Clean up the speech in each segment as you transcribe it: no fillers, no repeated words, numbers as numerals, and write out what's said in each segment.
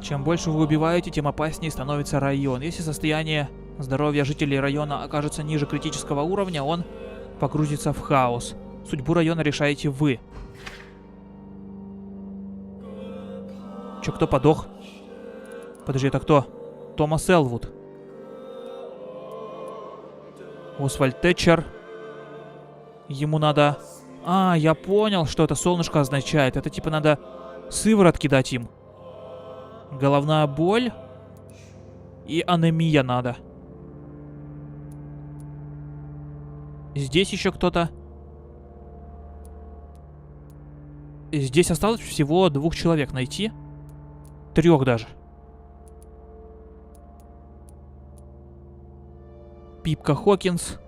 Чем больше вы убиваете, тем опаснее становится район. Если состояние здоровья жителей района окажется ниже критического уровня, он погрузится в хаос. Судьбу района решаете вы. Чё, кто подох? Подожди, это кто? Томас Элвуд. Освальд Тэтчер. Ему надо... А, я понял, что это солнышко означает. Это типа надо сыворотки дать им. Головная боль. И анемия надо. Здесь еще кто-то. Здесь осталось всего 2 человек найти. 3 даже. Пипка Хокинс.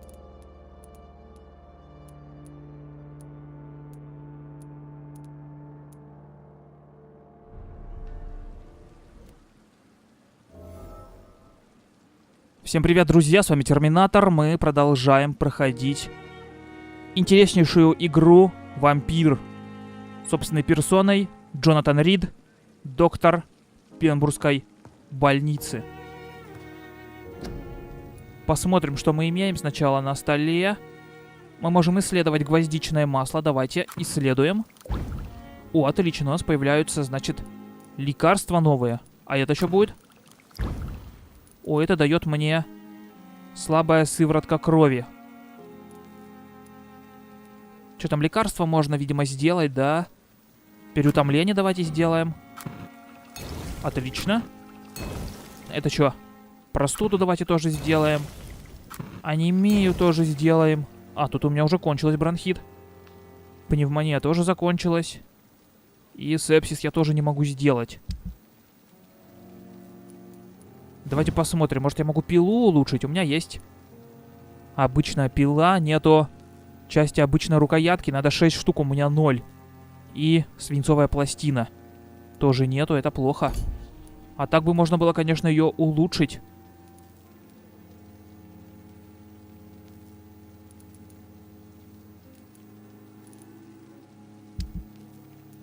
Всем привет, друзья, с вами Терминатор. Мы продолжаем проходить интереснейшую игру Вампир. Собственной персоной Джонатан Рид, доктор Пенбургской больницы. Посмотрим, что мы имеем сначала на столе. Мы можем исследовать гвоздичное масло. Давайте исследуем. О, отлично, у нас появляются, значит, лекарства новые. А это что будет? О, это дает мне слабая сыворотка крови. Что там, лекарство можно, видимо, сделать, да? Переутомление давайте сделаем. Отлично. Это что? Простуду давайте тоже сделаем. Анемию тоже сделаем. А, тут у меня уже кончилась бронхит. Пневмония тоже закончилась. И сепсис я тоже не могу сделать. Давайте посмотрим, может я могу пилу улучшить. У меня есть обычная пила, нету части обычной рукоятки. Надо 6 штук, у меня 0. И свинцовая пластина тоже нету, это плохо. А так бы можно было, конечно, ее улучшить.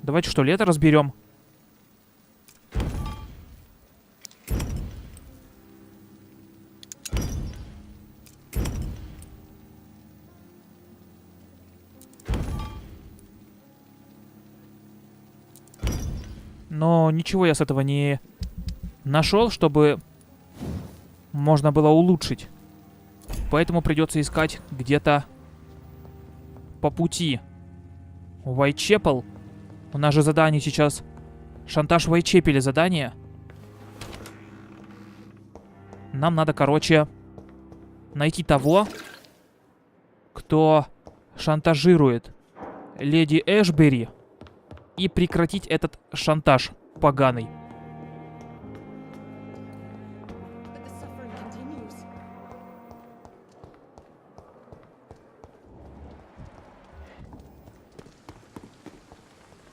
Давайте что ли это разберем. Но ничего я с этого не нашел, чтобы можно было улучшить. Поэтому придется искать где-то по пути. Уайтчепеле. У нас же задание сейчас. Шантаж в Уайтчепеле задание. Нам надо, короче, найти того, кто шантажирует леди Эшбери. И прекратить этот шантаж поганый.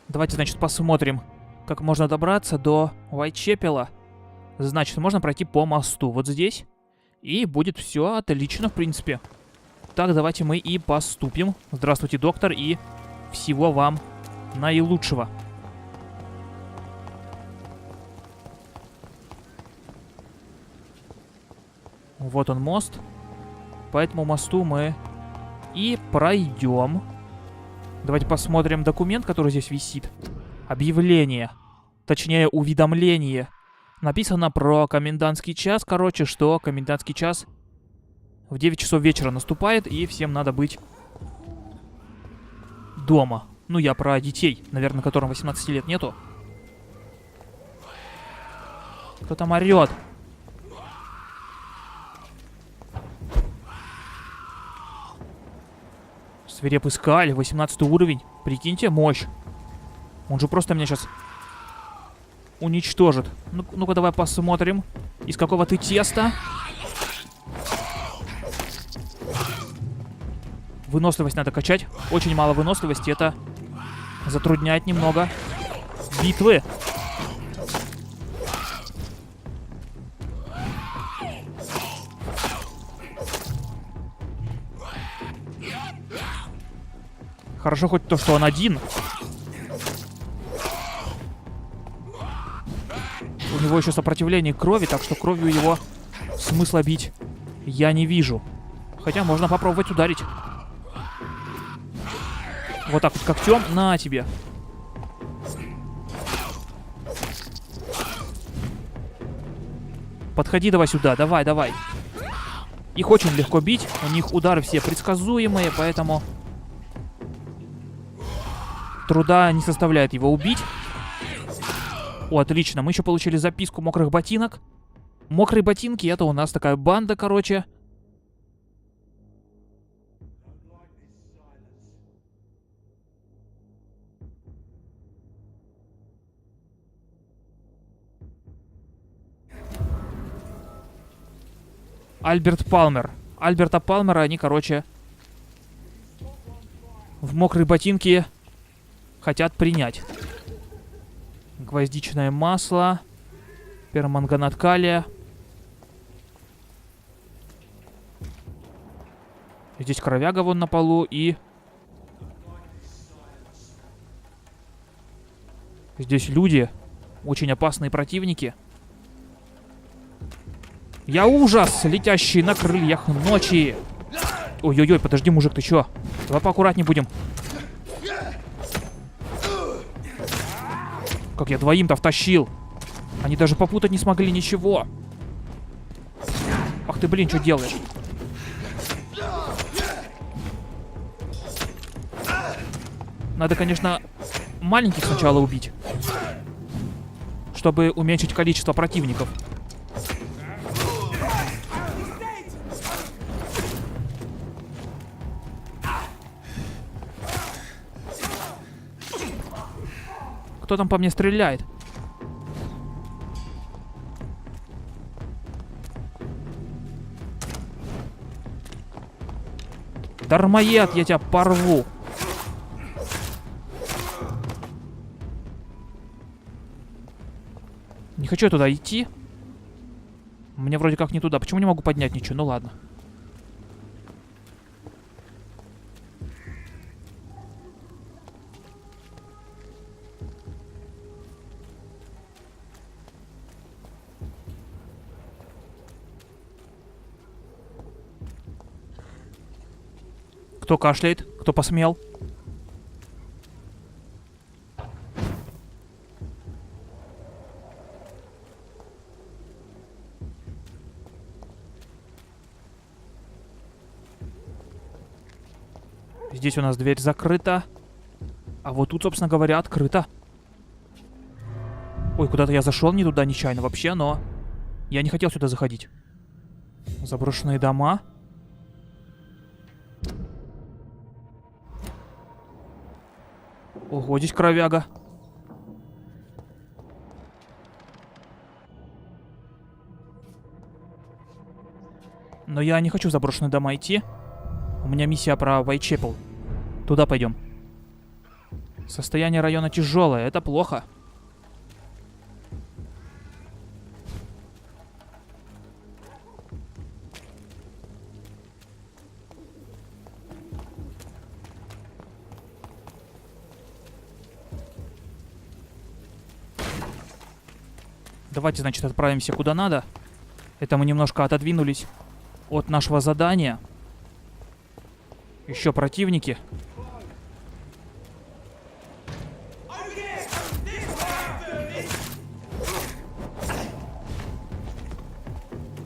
Давайте, значит, посмотрим, как можно добраться до Уайтчепела. Значит, можно пройти по мосту вот здесь. И будет все отлично, в принципе. Так, давайте мы и поступим. Здравствуйте, доктор, и всего вам наилучшего. Вот он мост. По этому мосту мы и пройдем. Давайте посмотрим документ, который здесь висит. Объявление. Точнее, уведомление. Написано про комендантский час. Короче, что комендантский час в 9 часов вечера наступает, и всем надо быть дома. Ну, я про детей, наверное, которым 18 лет нету. Кто там орёт? Свирепый скаль, 18 уровень. Прикиньте, мощь. Он же просто меня сейчас уничтожит. Ну-ка, давай посмотрим. Из какого ты теста? Выносливость надо качать. Очень мало выносливости, это затрудняет немного битвы. Хорошо хоть то, что он один. У него еще сопротивление к крови, так что кровью его смысла бить я не вижу. Хотя можно попробовать ударить. Вот так вот когтем. На тебе. Подходи давай сюда. Давай, давай. Их очень легко бить. У них удары все предсказуемые, поэтому труда не составляет его убить. О, отлично. Мы еще получили записку мокрых ботинок. Мокрые ботинки — это у нас такая банда, короче. Альберт Палмер. Альберта Палмера они, короче, в мокрые ботинки хотят принять. Гвоздичное масло. Перманганат калия. Здесь кровяга вон на полу и... Здесь люди. Очень опасные противники. Я ужас, летящий на крыльях ночи. Ой-ой-ой, подожди, мужик, ты чё? Давай поаккуратнее будем. Как я двоим-то втащил. Они даже попутать не смогли ничего. Ах ты, блин, что делаешь? Надо, конечно, маленьких сначала убить, чтобы уменьшить количество противников. Кто там по мне стреляет? Дармоед, я тебя порву. Не хочу я туда идти. Мне вроде как не туда. Почему не могу поднять ничего? Ну ладно. Кто кашляет? Кто посмел? Здесь у нас дверь закрыта. А вот тут, собственно говоря, открыта. Ой, куда-то я зашел не туда нечаянно вообще, но я не хотел сюда заходить. Заброшенные дома. Ого, здесь кровяга. Но я не хочу в заброшенные дома идти. У меня миссия про Уайтчепеле. Туда пойдем. Состояние района тяжелое, это плохо. Давайте, значит, отправимся куда надо. Это мы немножко отодвинулись от нашего задания. Еще противники.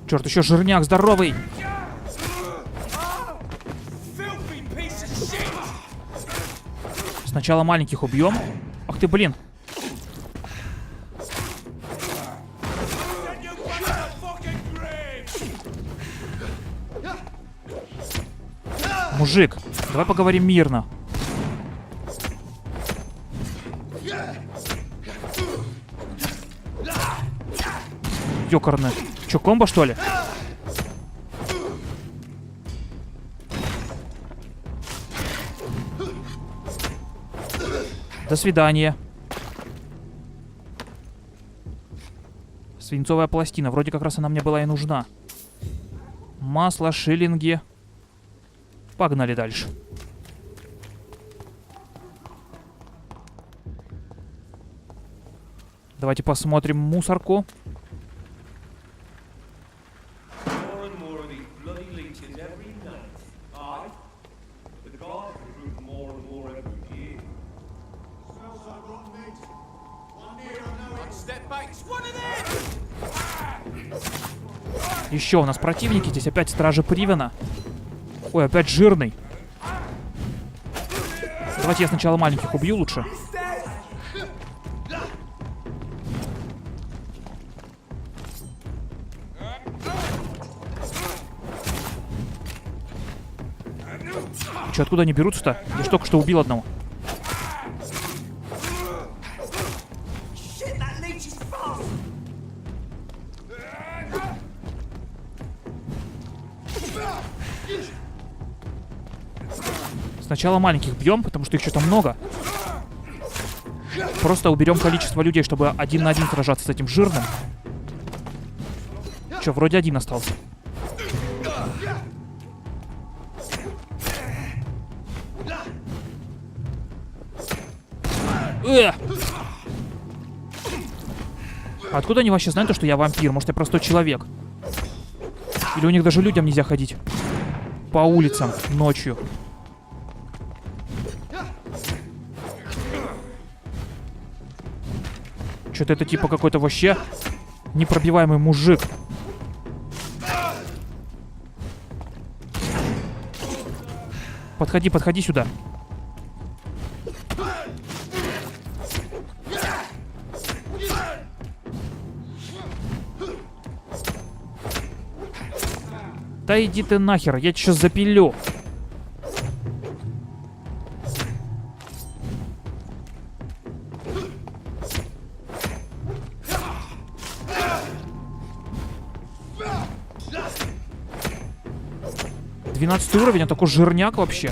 Черт, еще жирняк здоровый. Сначала маленьких убьем. Ах ты, блин. Мужик, давай поговорим мирно. Ёкарно. Чё, комбо, что ли? До свидания. Свинцовая пластина. Вроде как раз она мне была и нужна. Масло, шиллинги. Погнали дальше. Давайте посмотрим мусорку. Еще у нас противники. Здесь опять стражи Привена. Ой, опять жирный. Давайте я сначала маленьких убью лучше. Че, откуда они берутся-то? Я ж только что убил одного. Сначала маленьких бьем, потому что их что-то много. Просто уберем количество людей, чтобы один на один сражаться с этим жирным. Че, вроде один остался. Откуда они вообще знают, что я вампир? Может, я простой человек? Или у них даже людям нельзя ходить по улицам ночью? Что-то это типа какой-то вообще непробиваемый мужик. Подходи, подходи сюда. Да иди ты нахер, я тебя сейчас запилю. Двенадцатый уровень, он такой жирняк вообще.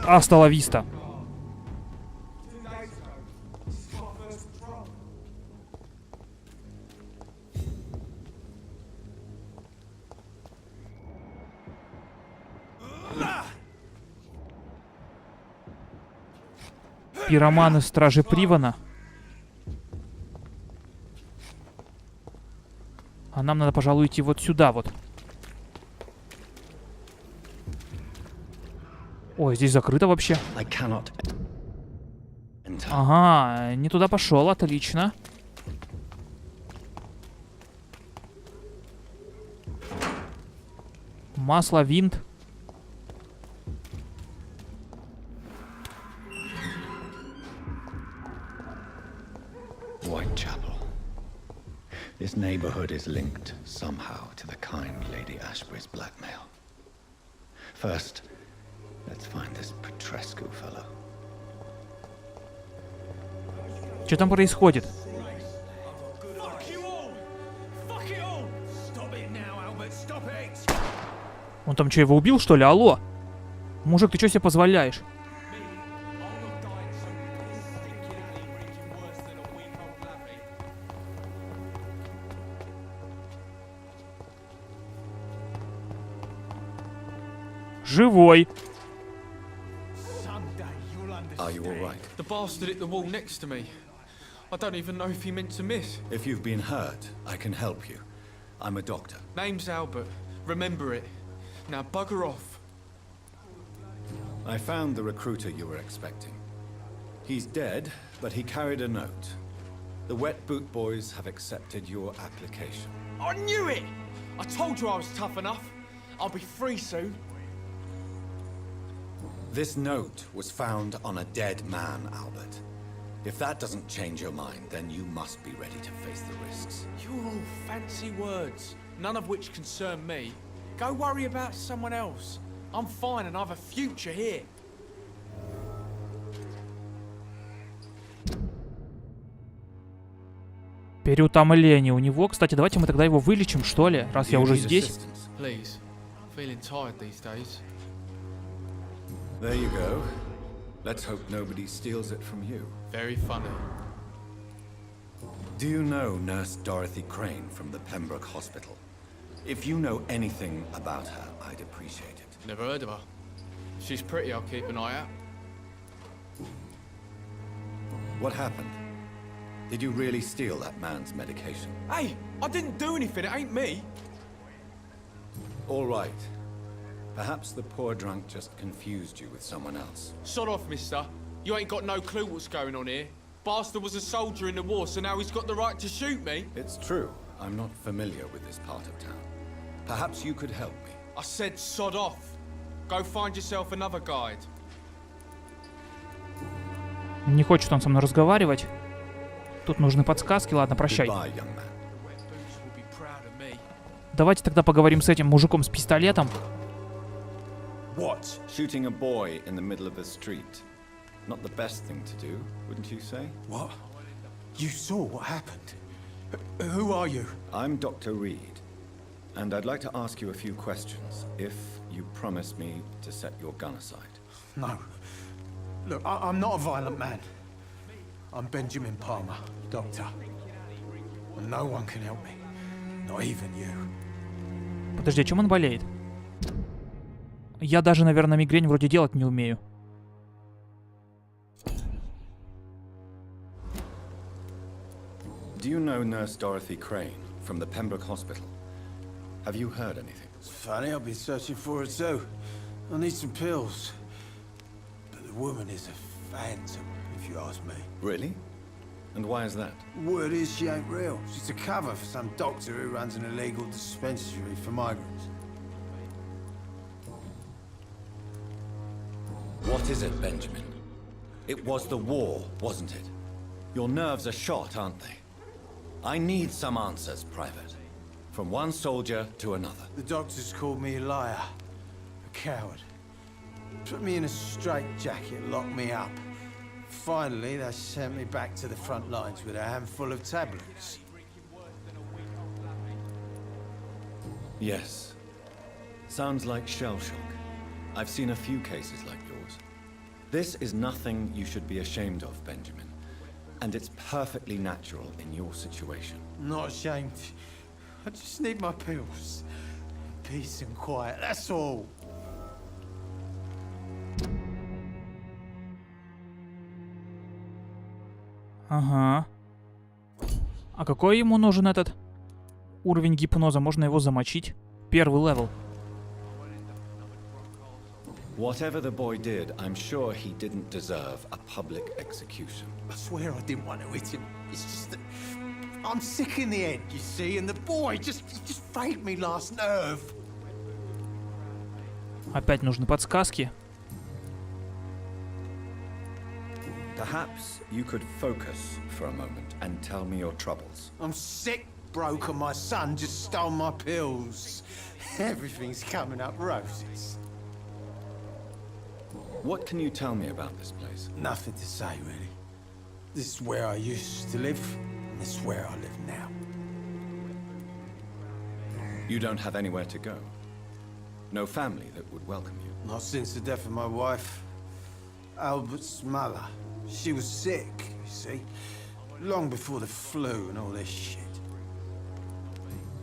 Аста ла виста. Пироманы стражи Привена. А нам надо, пожалуй, идти вот сюда вот. Ой, здесь закрыто вообще. Ага, не туда пошел, отлично. Масло, винт. Уайтчепеле. This neighborhood is linked somehow to the kind Lady Ashbury's blackmail. First, let's find this Petrescu fellow. Что там происходит? Он там что, его убил, что ли? Алло? Мужик, ты что себе позволяешь? Живой. Are you all right? The bastard hit the wall next to me. I don't even know if he meant to miss. If you've been hurt, I can help you. I'm a doctor. Name's Albert. Remember it. Now bugger off. I found the recruiter you were expecting. He's dead, but he carried a note. The Wet Boot Boys have accepted your application. I knew it! I told you I was tough enough. I'll be free soon. This note was found on a dead man, Albert. If that doesn't change your mind, then you must be ready to face the risks. You're all fancy words, none of which concern me. Go worry about someone else. I'm fine and I have a future here. Переутомление у него. Кстати, давайте мы тогда его вылечим, что ли, раз я уже здесь. Please. Feeling tired these days. There you go. Let's hope nobody steals it from you. Very funny. Do you know Nurse Dorothy Crane from the Pembroke Hospital? If you know anything about her, I'd appreciate it. Never heard of her. If she's pretty, I'll keep an eye out. What happened? Did you really steal that man's medication? Hey, I didn't do anything, it ain't me. All right. Perhaps the poor drunk just confused you with someone else. Sod off, mister. You ain't got no clue what's going on here. Bastard was a soldier in the war, so now he's got the right to shoot me. It's true. I'm not familiar with this part of town. Perhaps you could help me. I said sod off. Go find yourself another guide. Не хочет он со мной разговаривать. Тут нужны подсказки. Ладно, прощай. Goodbye, young man. Boots will be proud of me. Давайте тогда поговорим с этим мужиком с пистолетом. What? Shooting a boy in the middle of the street. Not the best thing to do, wouldn't you say? What? You saw what happened? Who are you? I'm Dr. Reed, and I'd like to ask you a few questions, if you promise me to set your gun aside. No. Look, I'm not a violent man. I'm Benjamin Palmer, doctor. And no one can help me. Not even you. Подожди, о чем он болеет? Я даже, наверное, мигрень вроде делать не умею. Do you know Nurse Dorothy Crane from the Pembroke Hospital? Have you heard anything? It's funny, I've been searching for her too. I need some pills. But the woman is a phantom, if you ask me. Really? And why is that? Word is she ain't real. She's a cover for some doctor who runs an illegal dispensary for migrants. What is it, Benjamin? It was the war, wasn't it? Your nerves are shot, aren't they? I need some answers, Private. From one soldier to another. The doctors called me a liar. A coward. Put me in a straitjacket, locked me up. Finally, they sent me back to the front lines with a handful of tablets. Yes. Sounds like shell shock. I've seen a few cases like yours. This is nothing you should be ashamed of, Benjamin. And it's perfectly natural in your situation. Not ashamed. I just need my pills. Peace and quiet, that's all. Ага. А какой ему нужен этот уровень гипноза? Можно его замочить. Первый левел. Whatever the boy did, I'm sure he didn't deserve a public execution. I swear I didn't want to hit him. It's just that I'm sick in the head, you see, and the boy just frayed me last nerve. Опять нужны подсказки. Perhaps you could focus for a moment and tell me your troubles. I'm sick, broke, and my son just stole my pills. Everything's coming up roses. What can you tell me about this place? Nothing to say, really. This is where I used to live, and this is where I live now. You don't have anywhere to go? No family that would welcome you? Not since the death of my wife, Albert's mother. She was sick, you see. Long before the flu and all this shit.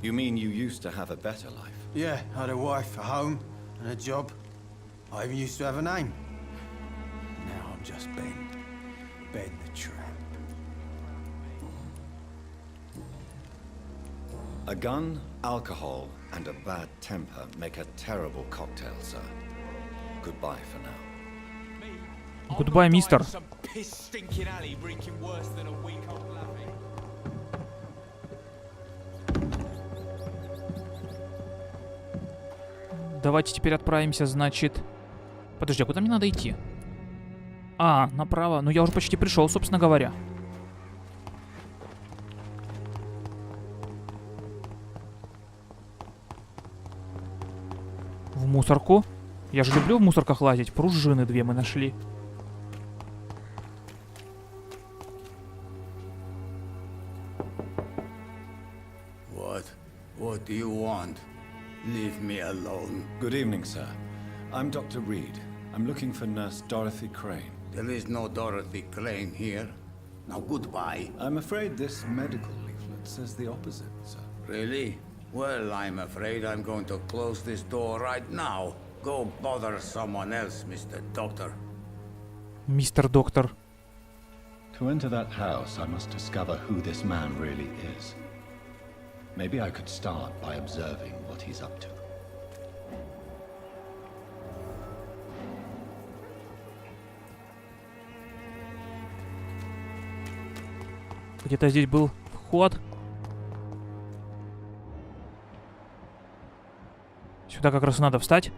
You mean you used to have a better life? Yeah, I had a wife, a home, and a job. I even used to have a name. Now I'm just Ben. Ben the Tramp. A gun, alcohol, and a bad temper make a terrible cocktail, sir. Goodbye for now. Goodbye, mister. Some piss stinking alley reeking worse than a week old lavvy. Давайте теперь отправимся, значит... Подожди, а куда мне надо идти? А, направо. Ну, я уже почти пришел, собственно говоря. В мусорку. Я же люблю в мусорках лазить. Пружины 2 мы нашли. What do you want? Leave me alone. Good evening, sir. I'm Dr. Reed. I'm looking for Nurse Dorothy Crane. There is no Dorothy Crane here. Now goodbye. I'm afraid this medical leaflet says the opposite, sir. Really? Well, I'm afraid I'm going to close this door right now. Go bother someone else, Mr. Doctor. Мистер Доктор. To enter that house, I must discover who this man really is. Maybe I could start by observing what he's up to. Где-то здесь был вход. Сюда как раз надо встать.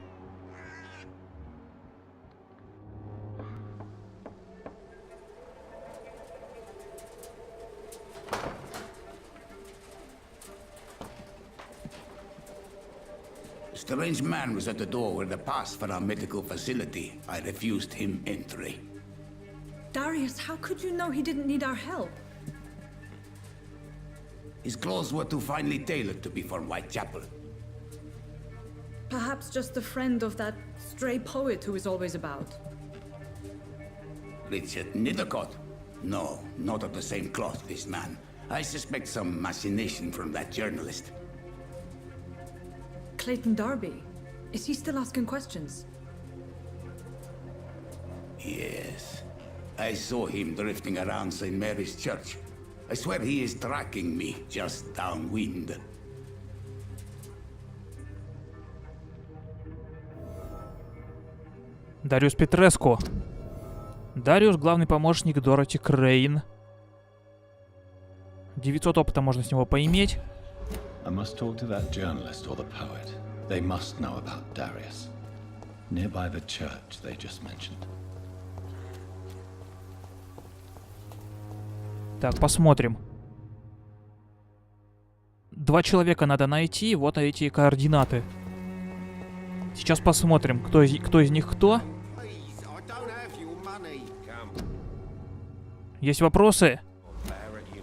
A strange man was at the door with a pass for our medical facility. I refused him entry. Darius, how could you know he didn't need our help? His clothes were too finely tailored to be for Whitechapel. Perhaps just a friend of that stray poet who is always about. Richard Nethercott? No, not of the same cloth, this man. I suspect some machination from that journalist. Clayton Darby. Is he still asking questions? Yes. I saw him drifting around St. Mary's Church. I swear he is tracking me just downwind. Дариус Петреско. Дариус — главный помощник Дороти Крейн. 900 опыта можно с него поиметь. I must talk to that journalist or the poet. They must know about Darius. Nearby the church they just mentioned. Так, посмотрим. 2 человека надо найти. Вот эти координаты. Сейчас посмотрим, кто из них кто. Есть вопросы?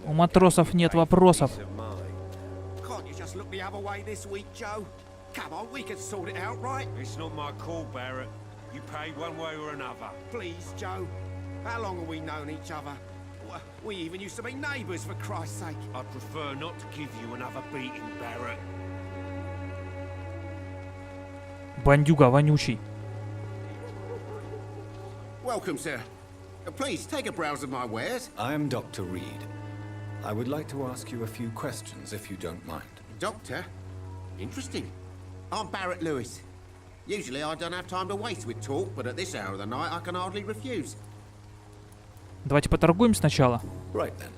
У матросов нет вопросов. Come on, we can sort it out, right? It's not my call, Barrett. You pay one way or another. Please, Joe. How long have we known each other? We even used to be neighbours, for Christ's sake. I'd prefer not to give you another beating, Barrett. Бандюга вонючий. Welcome, sir. Please, take a browse of my wares. I am Dr. Reed. I would like to ask you a few questions, if you don't mind. Doctor? Interesting. I'm Barrett Lewis. Usually I don't have time to waste with talk, but at this hour of the night I can hardly refuse. Давайте поторгуем сначала. Right then.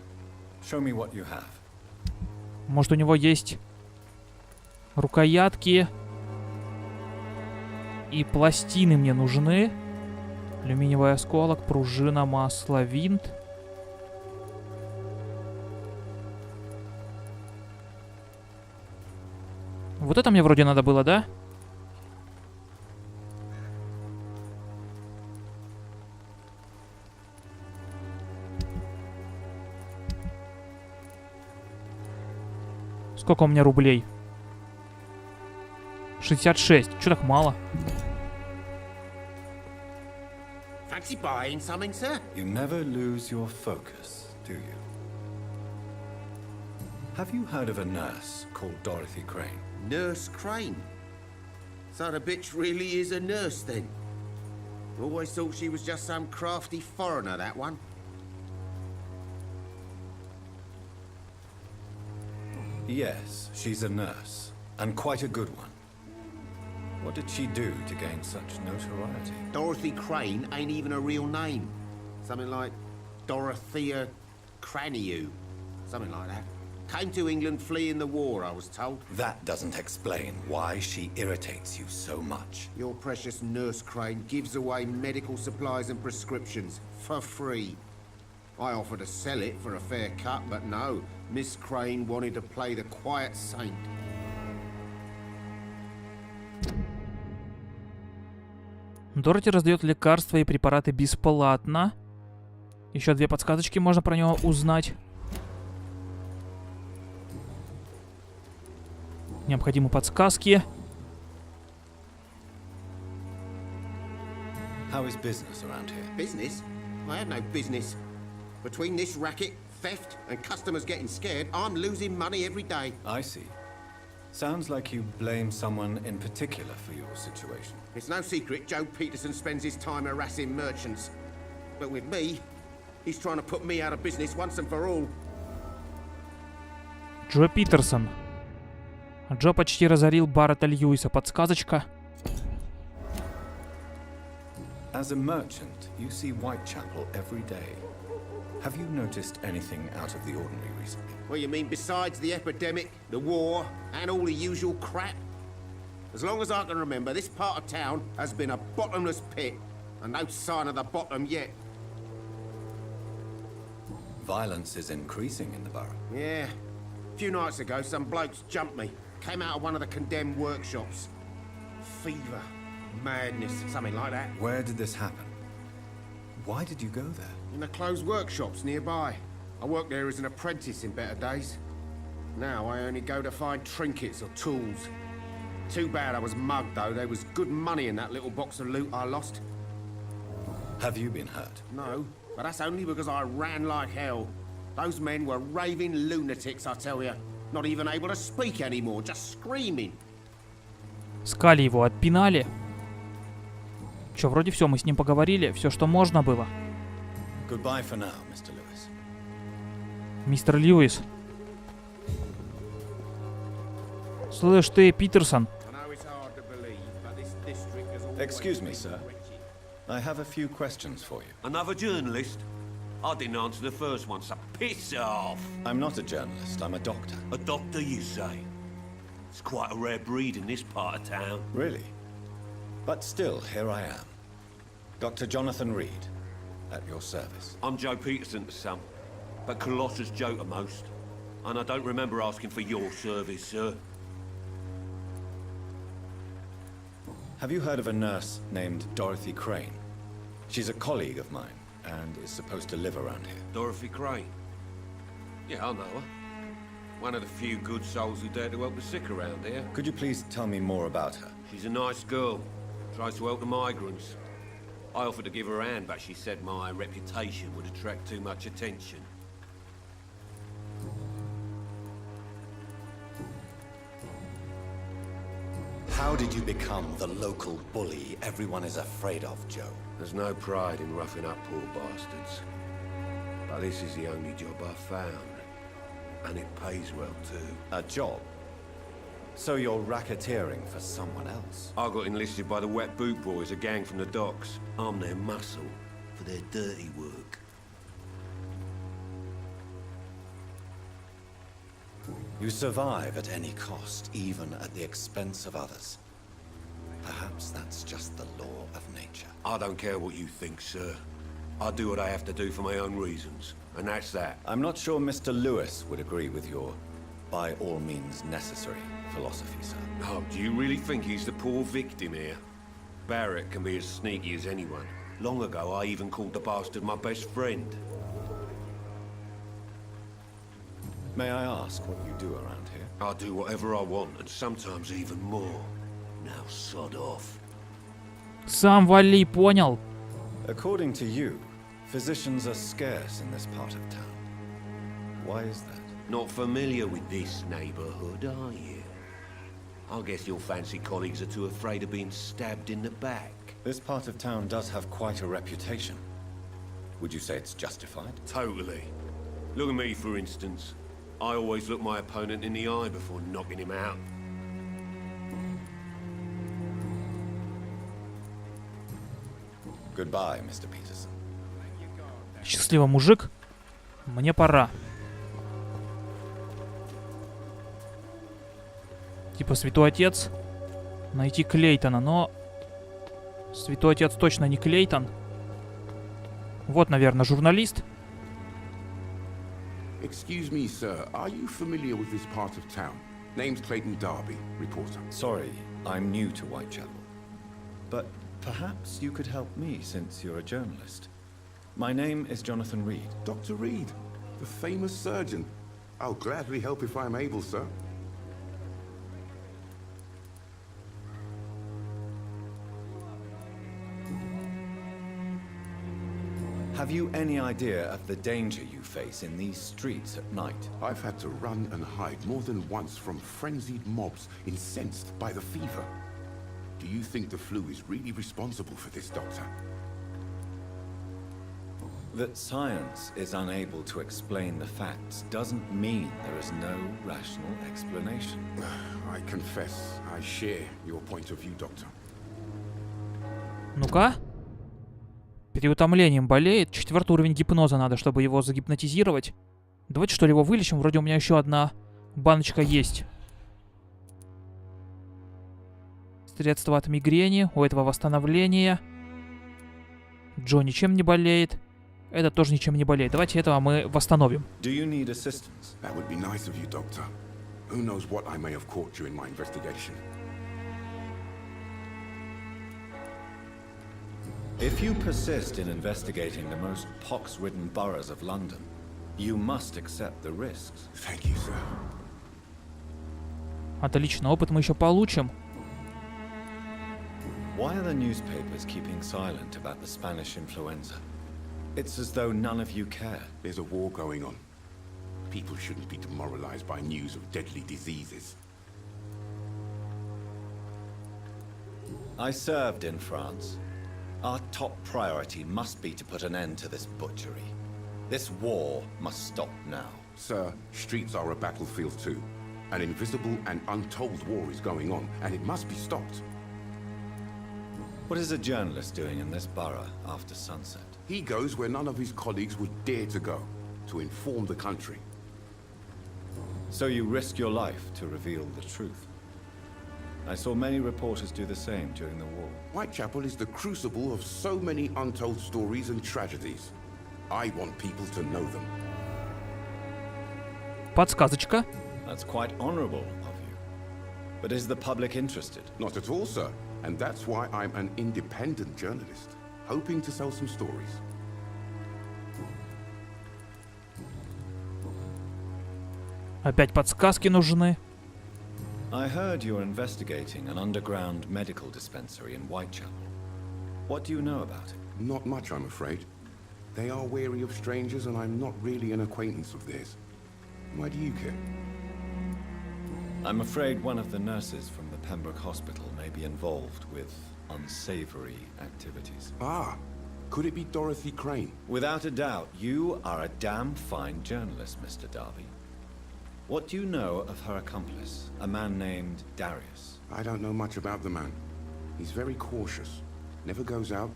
Show me what you have. Может, у него есть рукоятки и пластины мне нужны. Алюминиевый осколок, пружина, масло, винт. Вот это мне вроде надо было, да? Сколько у меня рублей? 66. Чё так мало? Fancy buying something, sir? You never lose your focus, do you? Have you heard of a nurse called Dorothy Crane? Nurse Crane? So the bitch really is a nurse, then? Always thought she was just some crafty foreigner, that one. Yes, she's a nurse, and quite a good one. What did she do to gain such notoriety? Dorothy Crane ain't even a real name. Something like Dorothea Craniu. Something like that. Came to England fleeing the war, I was told. That doesn't explain why she irritates you so much. Your precious Nurse Crane gives away medical supplies and prescriptions for free. I offered to sell it for a fair cut, but no. Miss Crane wanted to play the quiet saint. Дороти раздает лекарства и препараты бесплатно. Еще 2 подсказочки можно про него узнать. Необходимы подсказки. How is business around here? Business? I have no business. Between this racket, theft, and customers getting scared, I'm losing money every day. I see. Sounds like you blame someone in particular for your situation. It's no secret Joe Peterson spends his time harassing merchants. But with me, he's trying to put me out of business once and for all. Джо Питерсон. Джо почти разорил Баррета Льюиса. Подсказочка. As a merchant, you see Whitechapel every day. Have you noticed anything out of the ordinary recently? What you mean besides the epidemic, the war, and all the usual crap? As long as I can remember, this part of town has been a bottomless pit, and no sign of the bottom yet. Violence is increasing in the borough. Yeah. A few nights ago, some blokes jumped me. Came out of one of the condemned workshops. Fever, madness, something like that. Where did this happen? Why did you go there? In the closed workshops nearby. I worked there as an apprentice in better days. Now I only go to find trinkets or tools. Too bad I was mugged, though. There was good money in that little box of loot I lost. Have you been hurt? No, but that's only because I ran like hell. Those men were raving lunatics, I tell you. Not even able to speak anymore, just screaming. Скали его отпинали. Чё, вроде все, мы с ним поговорили. Все, что можно было. Goodbye for now, Mr. Lewis. Мистер Льюис. Слышь ты, Питерсон. Excuse me, sir. I have a few questions for you. Another journalist? I didn't answer the first one, so piss off! I'm not a journalist, I'm a doctor. A doctor, you say? It's quite a rare breed in this part of town. Really? But still, here I am. Dr. Jonathan Reed, at your service. I'm Joe Peterson to some, but Colossus Joe to most. And I don't remember asking for your service, sir. Have you heard of a nurse named Dorothy Crane? She's a colleague of mine, and is supposed to live around here. Dorothy Crane? Yeah, I know her. One of the few good souls who dare to help the sick around here. Could you please tell me more about her? She's a nice girl. Tries to help the migrants. I offered to give her a hand, but she said my reputation would attract too much attention. How did you become the local bully everyone is afraid of, Joe? There's no pride in roughing up poor bastards. But this is the only job I've found. And it pays well, too. A job? So you're racketeering for someone else? I got enlisted by the Wet Boot Boys, a gang from the docks. I'm their muscle for their dirty work. You survive at any cost, even at the expense of others. Perhaps that's just the law of nature. I don't care what you think, sir. I do what I have to do for my own reasons, and that's that. I'm not sure Mr. Lewis would agree with your by all means necessary philosophy, sir. Oh, do you really think he's the poor victim here? Barrett can be as sneaky as anyone. Long ago, I even called the bastard my best friend. May I ask what you do around here? I do whatever I want, and sometimes even more. Now sod off. Сам вали, понял? According to you, physicians are scarce in this part of town. Why is that? Not familiar with this neighborhood, are you? I guess your fancy colleagues are too afraid of being stabbed in the back. This part of town does have quite a reputation. Would you say it's justified? Totally. Look at me, for instance. I always look my opponent in the eye before knocking him out. Goodbye, Mr. Peterson. Счастливо, мужик. Мне пора. Типа Святой Отец. Найти Клейтона, но... Святой Отец точно не Клейтон. Вот, наверное, журналист. Excuse me, sir. Are you familiar with this part of town? Name's Clayton Darby, reporter. Sorry, I'm new to Whitechapel. But perhaps you could help me since you're a journalist. My name is Jonathan Reed. Dr. Reed, the famous surgeon. I'll gladly help if I'm able, sir. Have you any idea of the danger you face in these streets at night? I've had to run and hide more than once from frenzied mobs incensed by the fever. Do you think the flu is really responsible for this, Doctor? That science is unable to explain the facts doesn't mean there is no rational explanation. I confess, I share your point of view, Doctor. Ну-ка. Переутомлением болеет. 4-й уровень гипноза надо, чтобы его загипнотизировать. Давайте, что ли, его вылечим. Вроде у меня еще одна баночка есть. Средства от мигрени. У этого восстановления. Джо ничем не болеет. Это тоже ничем не болеет. Давайте этого мы восстановим. Do you need assistance? That would be nice of you, Doctor. Who knows what I may have caught during my investigation. If you persist in investigating the most pox-ridden boroughs of London, you must accept the risks. Thank you, sir. Отлично, опыт мы еще получим. Why are the newspapers keeping silent about the Spanish influenza? It's as though none of you care. There's a war going on. People shouldn't be demoralized by news of deadly diseases. I served in France. Our top priority must be to put an end to this butchery. This war must stop now. Sir, streets are a battlefield too. An invisible and untold war is going on, and it must be stopped. What is a journalist doing in this borough after sunset? He goes where none of his colleagues would dare to go, to inform the country. So you risk your life to reveal the truth. I saw many reporters do the same during the war. Uайтчепеле is the crucible of so many untold stories and tragedies. I want people to know them. Подсказочка. That's quite honorable of you. But is the public interested? Not at all, sir. And that's why I'm an independent journalist, hoping to sell some stories. Опять подсказки нужны. I heard you're investigating an underground medical dispensary in Whitechapel. What do you know about it? Not much, I'm afraid. They are wary of strangers, and I'm not really an acquaintance of theirs. Why do you care? I'm afraid one of the nurses from the Pembroke Hospital may be involved with unsavory activities. Ah, could it be Dorothy Crane? Without a doubt, you are a damn fine journalist, Mr. Darby. What do you know of her accomplice, a man named Darius? I don't know much about the man. He's very cautious. Never goes out.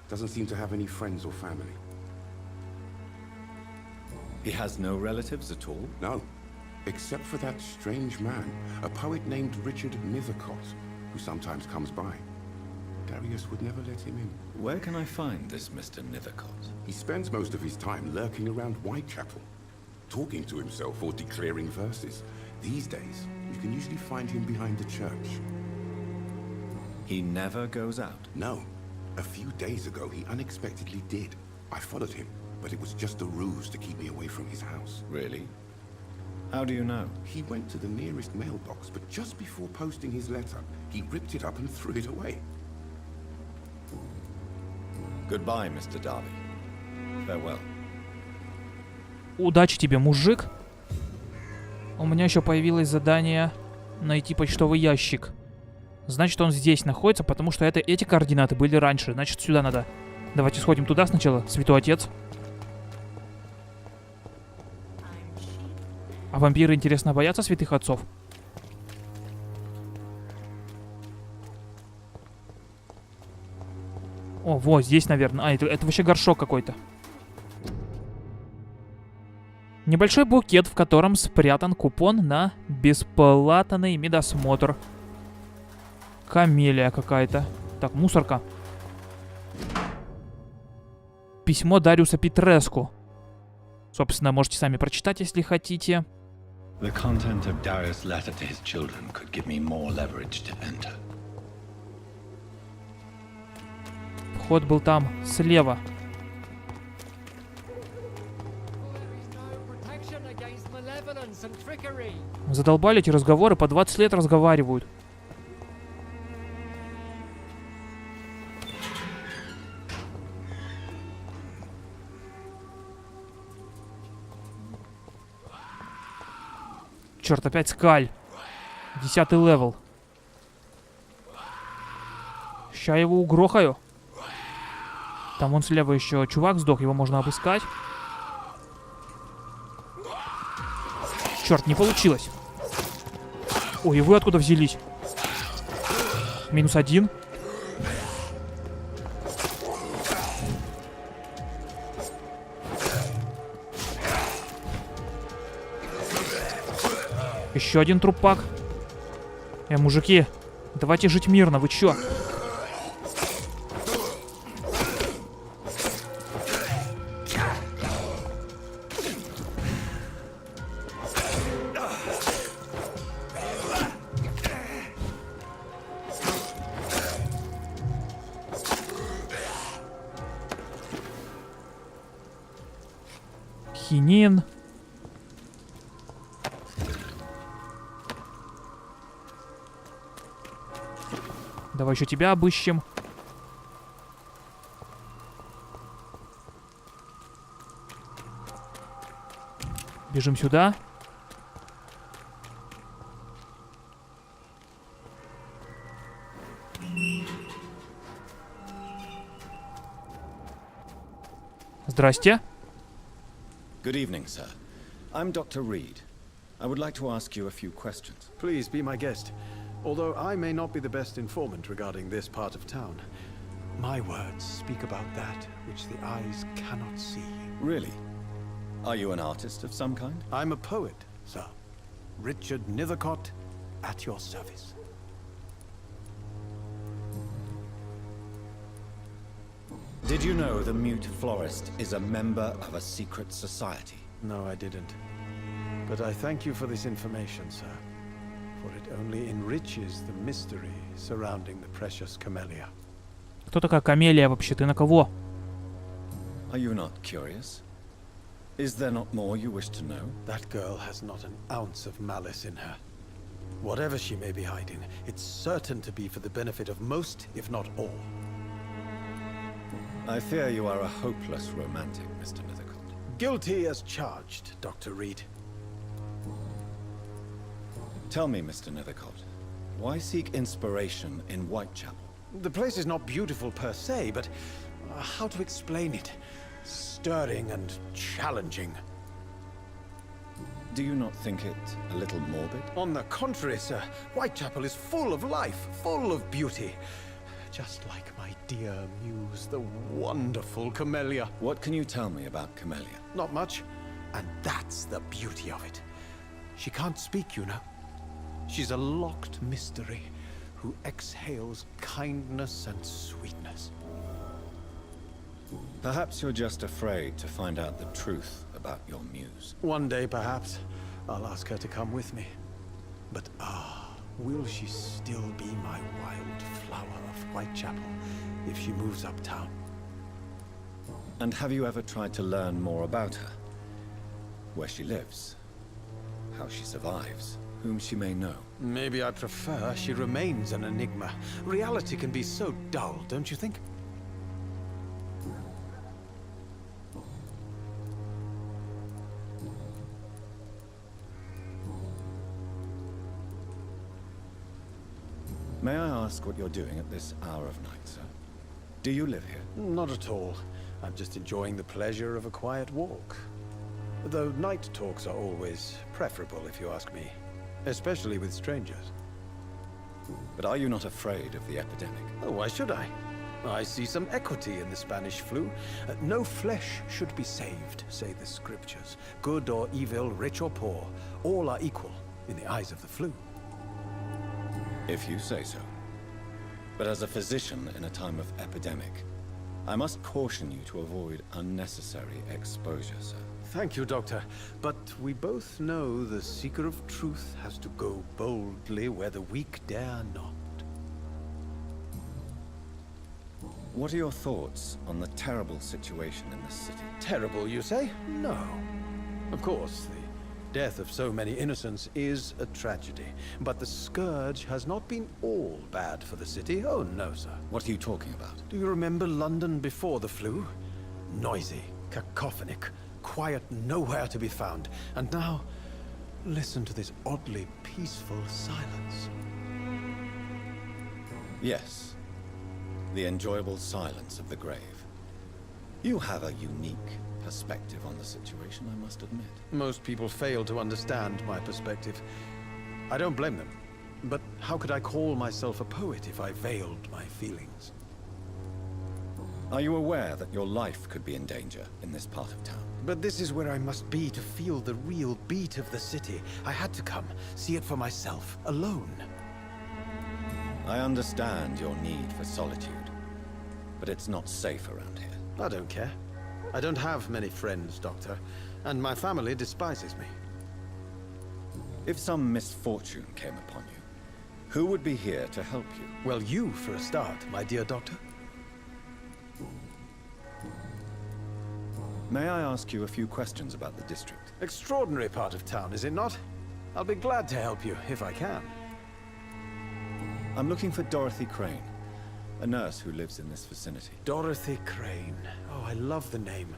Doesn't seem to have any friends or family. He has no relatives at all? No. Except for that strange man, a poet named Richard Nethercott, who sometimes comes by. Darius would never let him in. Where can I find this Mr. Nethercott? He spends most of his time lurking around Whitechapel, talking to himself or declaring verses. These days, you can usually find him behind the church. He never goes out? No. A few days ago, he unexpectedly did. I followed him, but it was just a ruse to keep me away from his house. Really? How do you know? He went to the nearest mailbox, but just before posting his letter, he ripped it up and threw it away. Goodbye, Mr. Darby. Farewell. Удачи тебе, мужик. У меня еще появилось задание найти почтовый ящик. Значит, он здесь находится, потому что эти координаты были раньше. Значит, сюда надо. Давайте сходим туда сначала, Святой Отец. А вампиры, интересно, боятся святых отцов? О, вот здесь, наверное. А, это вообще горшок какой-то. Небольшой букет, в котором спрятан купон на бесплатный медосмотр. Камелия какая-то. Так, мусорка. Письмо Дариуса Петреску. Собственно, можете сами прочитать, если хотите. The content of Darius' letter to his children could give me more leverage to enter. Вход был там, слева. Задолбали эти разговоры, по 20 лет разговаривают. Черт, опять скаль. 10-й левел. Ща его угрохаю. Там вон слева еще чувак сдох, его можно обыскать. Черт, не получилось. Ой, и вы откуда взялись? -1. Еще один трупак. Мужики, давайте жить мирно, вы чё? Хинин. Давай еще тебя обыщем. Бежим сюда. Здрасте. Good evening, sir. I'm Dr. Reed. I would like to ask you a few questions. Please be my guest. Although I may not be the best informant regarding this part of town, my words speak about that which the eyes cannot see. Really? Are you an artist of some kind? I'm a poet, sir. Richard Nethercott, at your service. Did you know the mute florist is a member of a secret society? No, I didn't. But I thank you for this information, sir. For it only enriches the mystery surrounding the precious camellia. Кто такая камелия вообще? Ты на кого? Are you not curious? Is there not more you wish to know? That girl has not an ounce of malice in her. Whatever she may be hiding, it's certain to be for the benefit of most, if not all. I fear you are a hopeless romantic, Mr. Nethercott. Guilty as charged, Dr. Reed. Tell me, Mr. Nethercott, why seek inspiration in Whitechapel? The place is not beautiful per se, but how to explain it? Stirring and challenging. Do you not think it a little morbid? On the contrary, sir. Whitechapel is full of life, full of beauty. Just like my dear muse, the wonderful Camellia. What can you tell me about Camellia? Not much, and that's the beauty of it. She can't speak, you know. She's a locked mystery who exhales kindness and sweetness. Perhaps you're just afraid to find out the truth about your muse. One day, perhaps, I'll ask her to come with me. But will she still be my wild flower of Whitechapel if she moves uptown? And have you ever tried to learn more about her? Where she lives? How she survives? Whom she may know? Maybe I prefer she remains an enigma. Reality can be so dull, don't you think? May I ask what you're doing at this hour of night, sir? Do you live here? Not at all. I'm just enjoying the pleasure of a quiet walk. Though night talks are always preferable, if you ask me. Especially with strangers. But are you not afraid of the epidemic? Oh, why should I? I see some equity in the Spanish flu. No flesh should be saved, say the scriptures. Good or evil, rich or poor, all are equal in the eyes of the flu. If you say so. But as a physician in a time of epidemic, I must caution you to avoid unnecessary exposure, sir. Thank you, Doctor. But we both know the seeker of truth has to go boldly where the weak dare not. What are your thoughts on the terrible situation in this city? Terrible, you say? No. Of course, the death of so many innocents is a tragedy. But the scourge has not been all bad for the city. Oh, no, sir. What are you talking about? Do you remember London before the flu? Noisy, cacophonic, quiet nowhere to be found. And now, listen to this oddly peaceful silence. Yes. The enjoyable silence of the grave. You have a unique perspective on the situation, I must admit. Most people fail to understand my perspective. I don't blame them. But how could I call myself a poet if I veiled my feelings? Are you aware that your life could be in danger in this part of town? But this is where I must be to feel the real beat of the city. I had to come, see it for myself, alone. I understand your need for solitude, but it's not safe around here. I don't care. I don't have many friends, Doctor, and my family despises me. If some misfortune came upon you, who would be here to help you? Well, you for a start, my dear Doctor. May I ask you a few questions about the district? Extraordinary part of town, is it not? I'll be glad to help you, if I can. I'm looking for Dorothy Crane, a nurse who lives in this vicinity. Dorothy Crane. Oh, I love the name.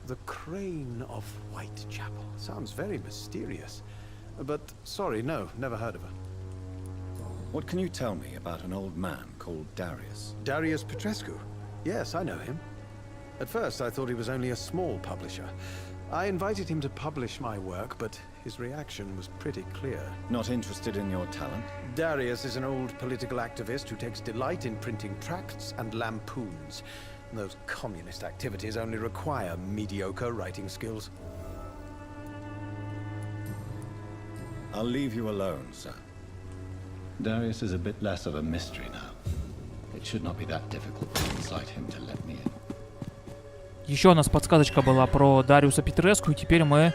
The Crane of Uайтчепеле. Sounds very mysterious. But, sorry, no, never heard of her. What can you tell me about an old man called Darius? Darius Petrescu? Yes, I know him. At first, I thought he was only a small publisher. I invited him to publish my work, but his reaction was pretty clear. Not interested in your talent? Darius is an old political activist who takes delight in printing tracts and lampoons. Those communist activities only require mediocre writing skills. I'll leave you alone, sir. Darius is a bit less of a mystery now. It should not be that difficult to incite him to let me in. Еще у нас подсказочка была про Дариуса Петреску, и теперь мы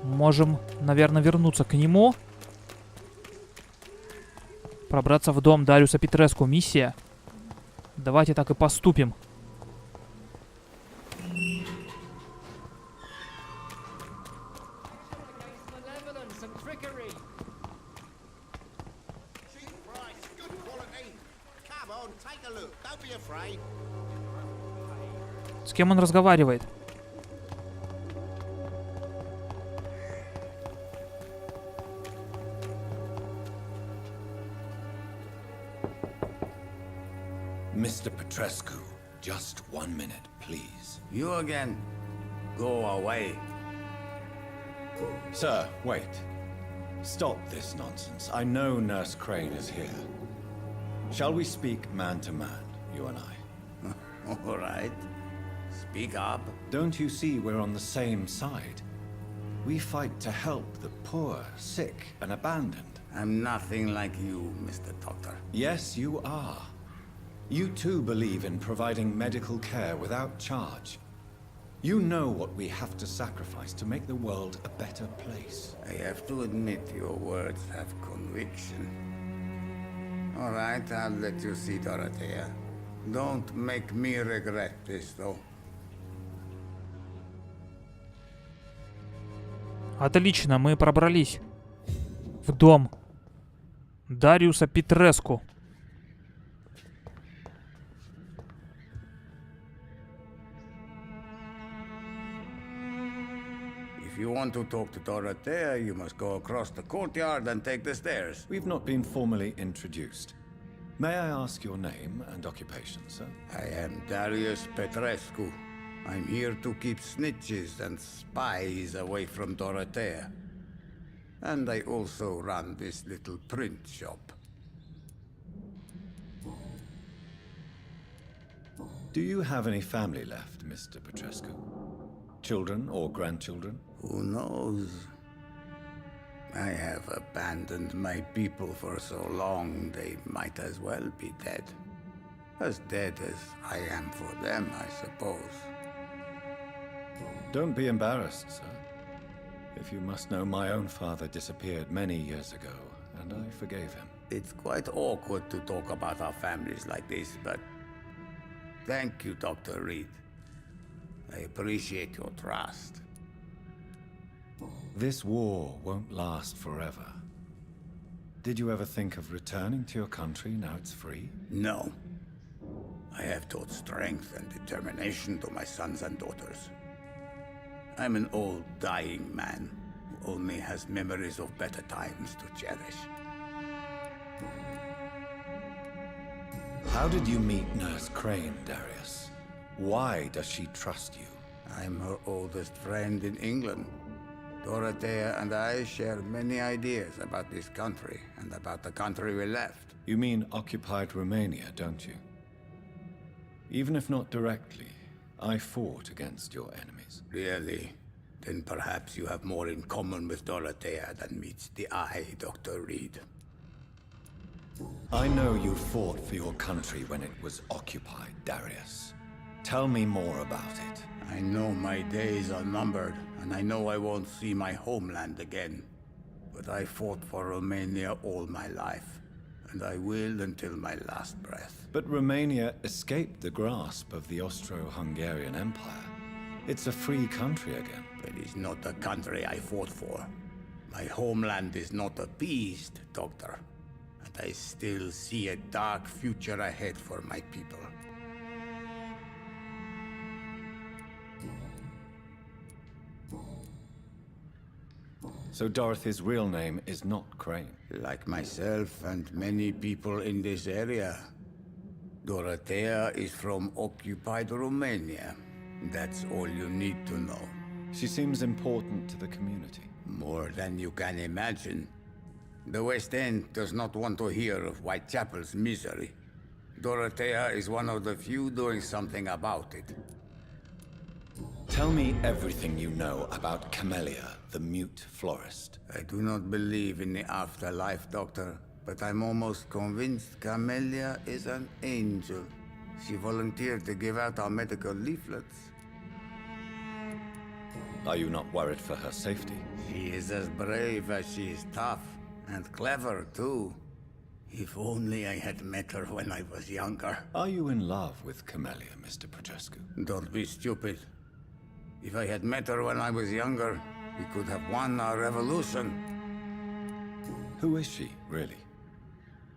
можем, наверное, вернуться к нему. Пробраться в дом Дариуса Петреску. Миссия. Давайте так и поступим. С кем он разговаривает? Mr. Petrescu, just 1 minute, please. You again? Go away. Sir, wait. Stop this nonsense. I know Nurse Crane is here. Shall we speak man to man, you and I? All right. Speak up. Don't you see we're on the same side? We fight to help the poor, sick, and abandoned. I'm nothing like you, Mr. Doctor. Yes, you are. You too believe in providing medical care without charge. You know what we have to sacrifice to make the world a better place. I have to admit your words have conviction. All right, I'll let you see Dorothea. Don't make me regret this, though. Отлично, мы пробрались в дом Дариуса Петреску. If you want to talk to Dorothea, you must go across the courtyard and take the stairs. We've not been formally introduced. May I ask your name and occupation, sir? I am Darius Petrescu. I'm here to keep snitches and spies away from Dorothea. And I also run this little print shop. Do you have any family left, Mr. Petrescu? Children or grandchildren? Who knows? I have abandoned my people for so long, they might as well be dead. As dead as I am for them, I suppose. Don't be embarrassed, sir. If you must know, my own father disappeared many years ago, and I forgave him. It's quite awkward to talk about our families like this, but thank you, Dr. Reed. I appreciate your trust. This war won't last forever. Did you ever think of returning to your country now it's free? No. I have taught strength and determination to my sons and daughters. I'm an old, dying man only has memories of better times to cherish. How did you meet Nurse Crane, Darius? Why does she trust you? I'm her oldest friend in England. Dorothea and I share many ideas about this country and about the country we left. You mean occupied Romania, don't you? Even if not directly, I fought against your enemies. Really? Then perhaps you have more in common with Dorothea than meets the eye, Dr. Reed. I know you fought for your country when it was occupied, Darius. Tell me more about it. I know my days are numbered, and I know I won't see my homeland again. But I fought for Romania all my life, and I will until my last breath. But Romania escaped the grasp of the Austro-Hungarian Empire. It's a free country again. It is not the country I fought for. My homeland is not appeased, Doctor. And I still see a dark future ahead for my people. So Dorothy's real name is not Crane? Like myself and many people in this area, Dorothea is from occupied Romania. That's all you need to know. She seems important to the community. More than you can imagine. The West End does not want to hear of Uайтчепеле's misery. Dorothea is one of the few doing something about it. Tell me everything you know about Camellia, the mute florist. I do not believe in the afterlife, Doctor, but I'm almost convinced Camellia is an angel. She volunteered to give out our medical leaflets. Are you not worried for her safety? She is as brave as she is tough, and clever, too. If only I had met her when I was younger. Are you in love with Camellia, Mr. Progescu? Don't be stupid. If I had met her when I was younger, we could have won our revolution. Who is she, really?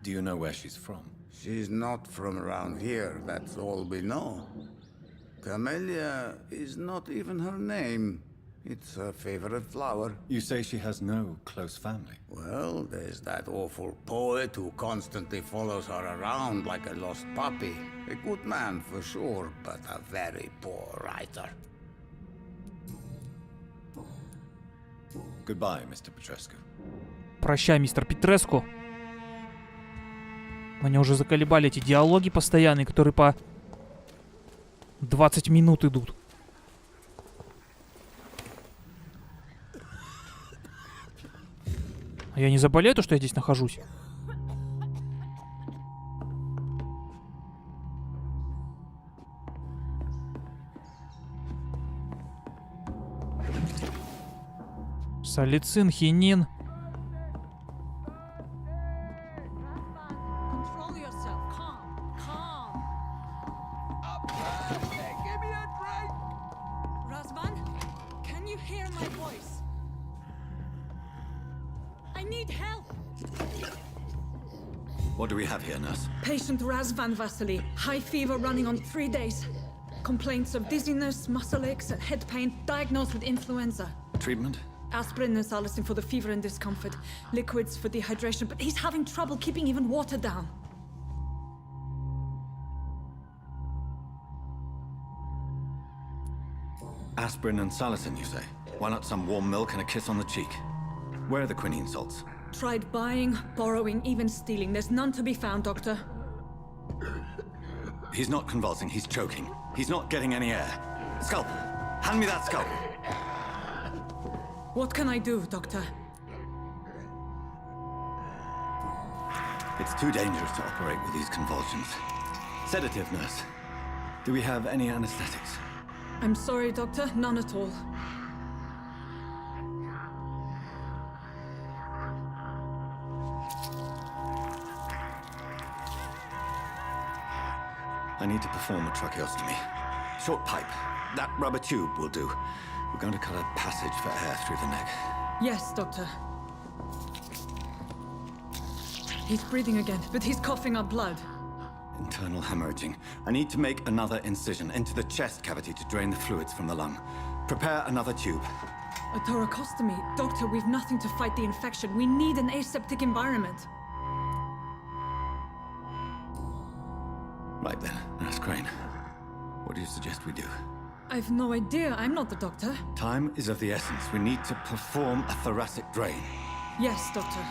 Do you know where she's from? She's not from around here, that's all we know. Camellia is not even her name. It's her favorite flower. You say she has no close family? Well, there's that awful poet who constantly follows her around like a lost puppy. A good man for sure, but a very poor writer. Goodbye, Mr. Petrescu. Прощай, мистер Петреску. Меня уже заколебали эти диалоги постоянные, которые по 20 минут идут. А я не заболею, то, что я здесь нахожусь? Салицин, хинин. Control yourself. Calm. Calm. Give me a drink! Razvan, can you hear my voice? I need help. What do we have here, nurse? Patient Razvan Vasily. High fever running on 3 days. Complaints of dizziness, muscle aches, and head pain. Diagnosed with influenza. Treatment? Aspirin and salicin for the fever and discomfort. Liquids for dehydration, but he's having trouble keeping even water down. Aspirin and salicin, you say? Why not some warm milk and a kiss on the cheek? Where are the quinine salts? Tried buying, borrowing, even stealing. There's none to be found, Doctor. He's not convulsing, he's choking. He's not getting any air. Scalpel! Hand me that scalpel! What can I do, Doctor? It's too dangerous to operate with these convulsions. Sedative, nurse. Do we have any anesthetics? I'm sorry, Doctor. None at all. I need to perform a tracheostomy. Short pipe. That rubber tube will do. We're going to cut a passage for air through the neck. Yes, Doctor. He's breathing again, but he's coughing up blood. Internal hemorrhaging. I need to make another incision into the chest cavity to drain the fluids from the lung. Prepare another tube. A thoracostomy. Doctor, we've nothing to fight the infection. We need an aseptic environment. Right then, Nurse Crane. What do you suggest we do? I've no idea. I'm not the doctor. Time is of the essence. We need to perform a thoracic drain. Yes, doctor.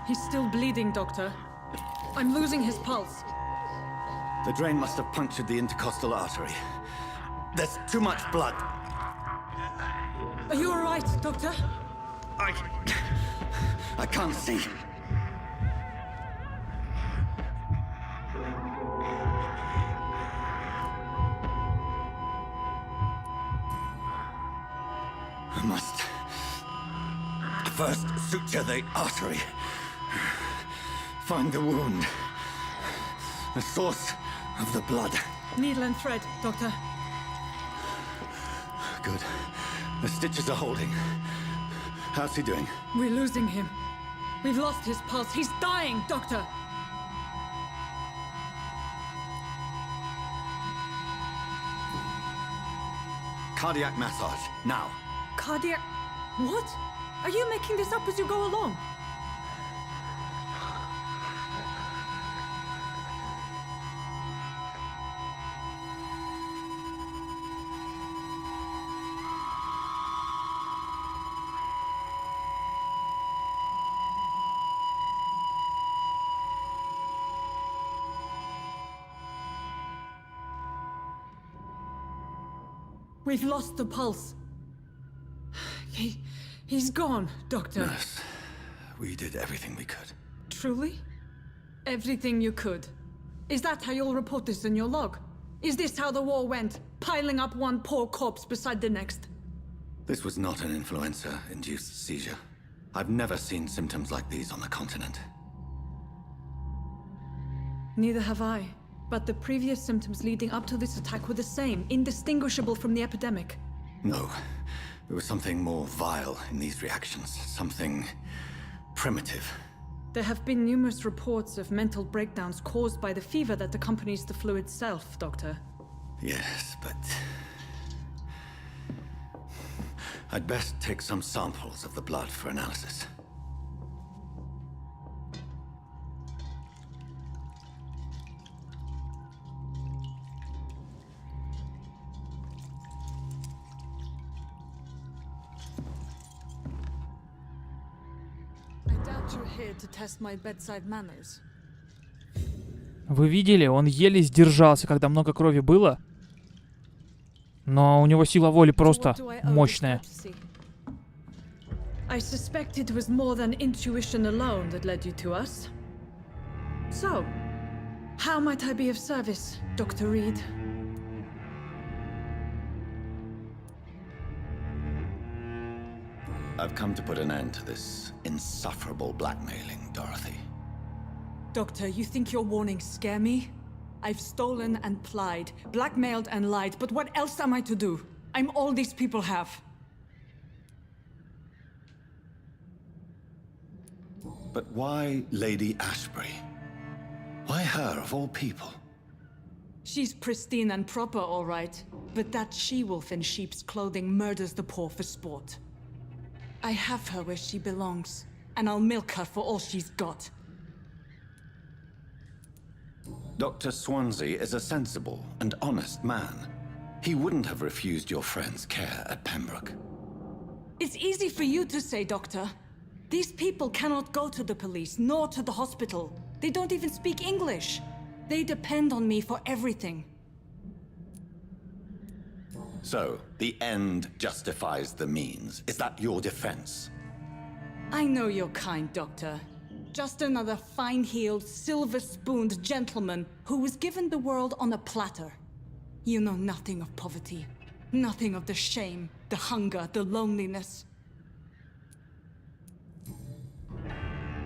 He's still bleeding, Doctor. I'm losing his pulse. The drain must have punctured the intercostal artery. There's too much blood. Are you all right, Doctor? I can't see. I must first suture the artery. Find the wound. The source of the blood. Needle and thread, Doctor. Good. The stitches are holding. How's he doing? We're losing him. We've lost his pulse. He's dying, Doctor! Cardiac massage, now. Cardiac... What? Are you making this up as you go along? We've lost the pulse. He's gone, Doctor. Nurse, we did everything we could. Truly? Everything you could. Is that how you'll report this in your log? Is this how the war went? Piling up one poor corpse beside the next? This was not an influenza-induced seizure. I've never seen symptoms like these on the continent. Neither have I. But the previous symptoms leading up to this attack were the same, indistinguishable from the epidemic. No. There was something more vile in these reactions. Something primitive. There have been numerous reports of mental breakdowns caused by the fever that accompanies the flu itself, Doctor. Yes, but... I'd best take some samples of the blood for analysis. Вы видели, он еле сдержался, когда много крови было. Но у него сила воли просто мощная. I suspect it was more than intuition alone that led you to us. So, how might I be of service, Dr. Reed? I've come to put an end to this insufferable blackmailing, Dorothy. Doctor, you think your warnings scare me? I've stolen and plied, blackmailed and lied, but what else am I to do? I'm all these people have. But why Lady Ashbury? Why her, of all people? She's pristine and proper, all right. But that she-wolf in sheep's clothing murders the poor for sport. I have her where she belongs, and I'll milk her for all she's got. Dr. Swansea is a sensible and honest man. He wouldn't have refused your friend's care at Pembroke. It's easy for you to say, Doctor. These people cannot go to the police, nor to the hospital. They don't even speak English. They depend on me for everything. So, the end justifies the means. Is that your defense? I know you're kind, Doctor. Just another fine-heeled, silver-spooned gentleman who was given the world on a platter. You know nothing of poverty. Nothing of the shame, the hunger, the loneliness.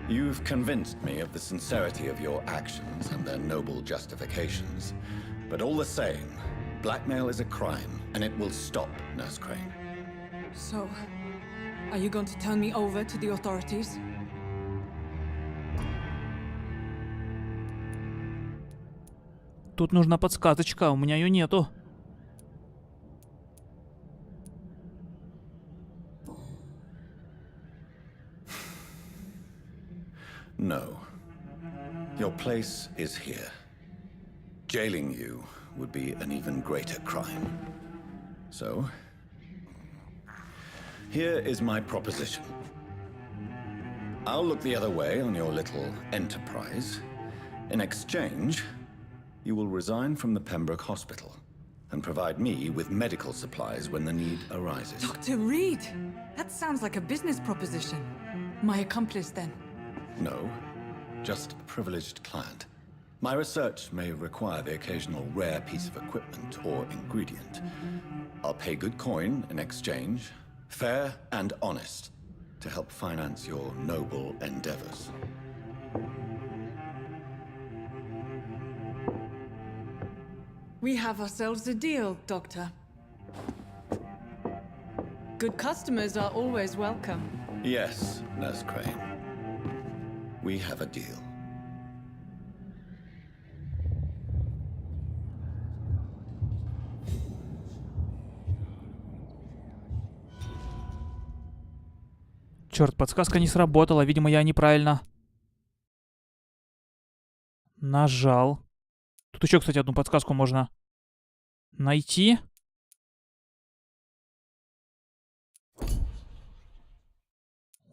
You've convinced me of the sincerity of your actions and their noble justifications. But all the same, blackmail is a crime, and it will stop, Nurse Crane. So, are you going to turn me over to the authorities? Тут нужна подсказочка, у меня ее нету. No. Your place is here. Jailing you would be an even greater crime. So, here is my proposition. I'll look the other way on your little enterprise. In exchange, you will resign from the Pembroke Hospital and provide me with medical supplies when the need arises. Dr. Reed! That sounds like a business proposition. My accomplice, then? No, just a privileged client. My research may require the occasional rare piece of equipment or ingredient. I'll pay good coin in exchange, fair and honest, to help finance your noble endeavors. We have ourselves a deal, Doctor. Good customers are always welcome. Yes, Nurse Crane. We have a deal. Черт, подсказка не сработала. Видимо, я неправильно нажал. Тут еще, кстати, одну подсказку можно найти.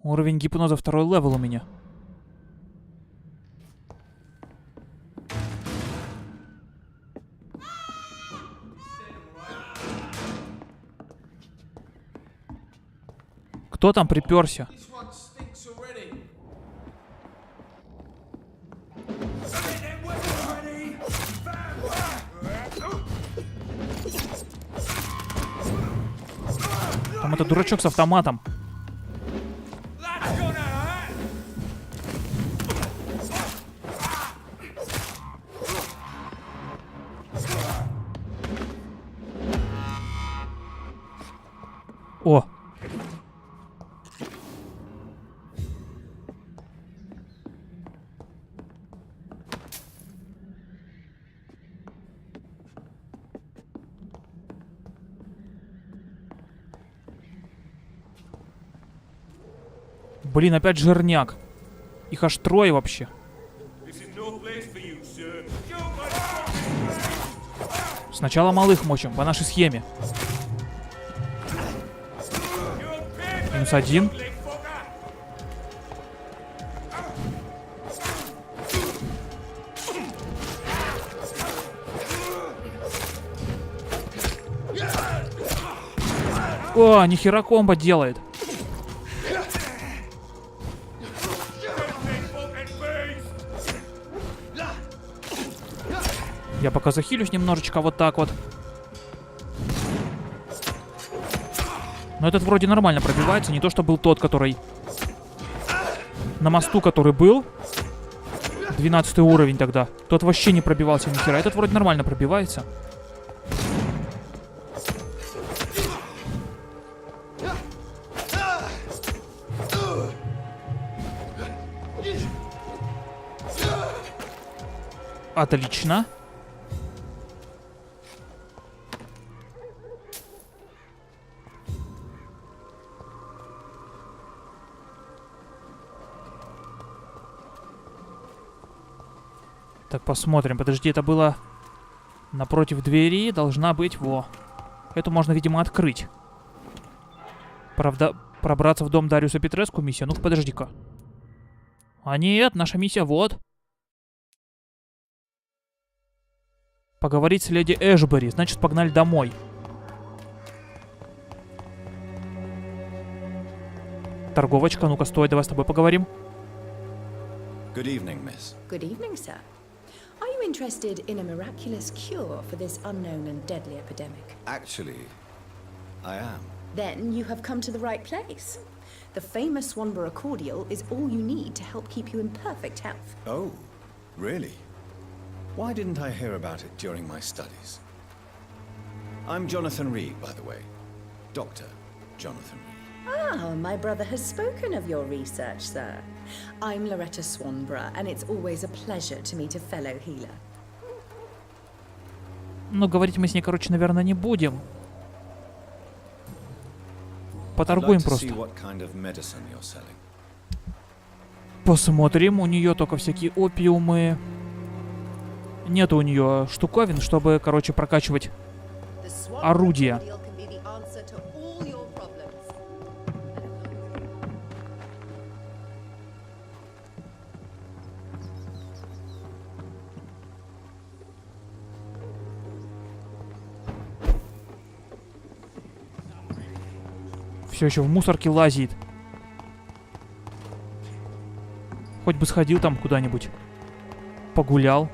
Уровень гипноза 2 левел у меня. Кто там приперся? Там это дурачок с автоматом. О! Блин, опять жирняк. Их аж 3 вообще. Сначала малых мочим, по нашей схеме. -1. О, нихера комбо делает. Я пока захилюсь немножечко вот так вот. Но этот вроде нормально пробивается. Не то, что был тот, который на мосту, который был. 12 уровень тогда. Тот вообще не пробивался ни хера. Этот вроде нормально пробивается. Отлично. Так, посмотрим. Подожди, это было напротив двери. Должна быть, во. Эту можно, видимо, открыть. Правда, пробраться в дом Дариуса Петреску миссия. Ну-ка, подожди-ка. А нет, наша миссия вот. Поговорить с леди Эшбери. Значит, погнали домой. Торговочка, ну-ка, стой, давай с тобой поговорим. Good evening, miss. Good evening, sir. Are you interested in a miraculous cure for this unknown and deadly epidemic? Actually, I am. Then you have come to the right place. The famous Swanborough cordial is all you need to help keep you in perfect health. Oh, really? Why didn't I hear about it during my studies? I'm Jonathan Reed, by the way. Dr. Jonathan Reed. Ah, my brother has spoken of your research, sir. I'm Loretta Swanborough, and it's always a pleasure to meet a fellow healer. Но говорить мы с ней, короче, наверное, не будем. Поторгуем просто. Посмотрим. У нее только всякие опиумы. Нет у нее штуковин, чтобы, короче, прокачивать орудия. Все еще в мусорке лазит. Хоть бы сходил там куда-нибудь. Погулял.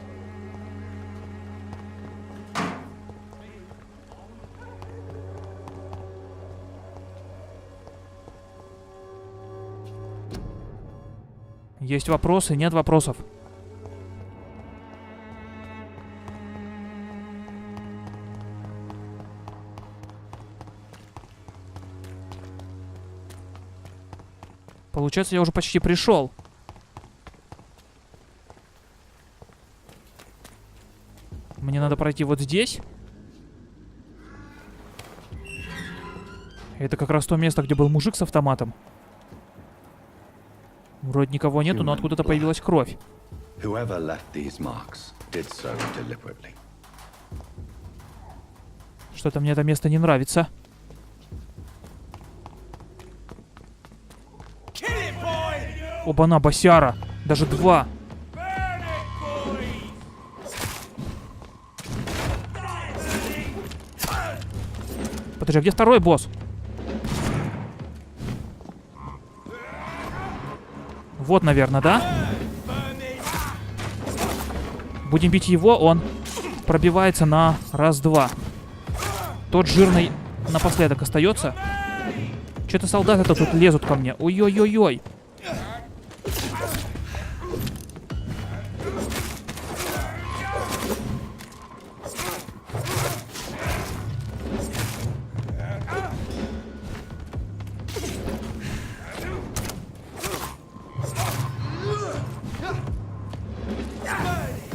Есть вопросы? Нет вопросов. Получается, я уже почти пришел. Мне надо пройти вот здесь. Это как раз то место, где был мужик с автоматом. Вроде никого нету, но откуда-то появилась кровь. Что-то мне это место не нравится. Оба-на, босяра. Даже два. Подожди, а где второй босс? Вот, наверное, да? Будем бить его, он пробивается на раз-два. Тот жирный напоследок остается. Что-то солдаты-то тут лезут ко мне. Ой-ой-ой-ой.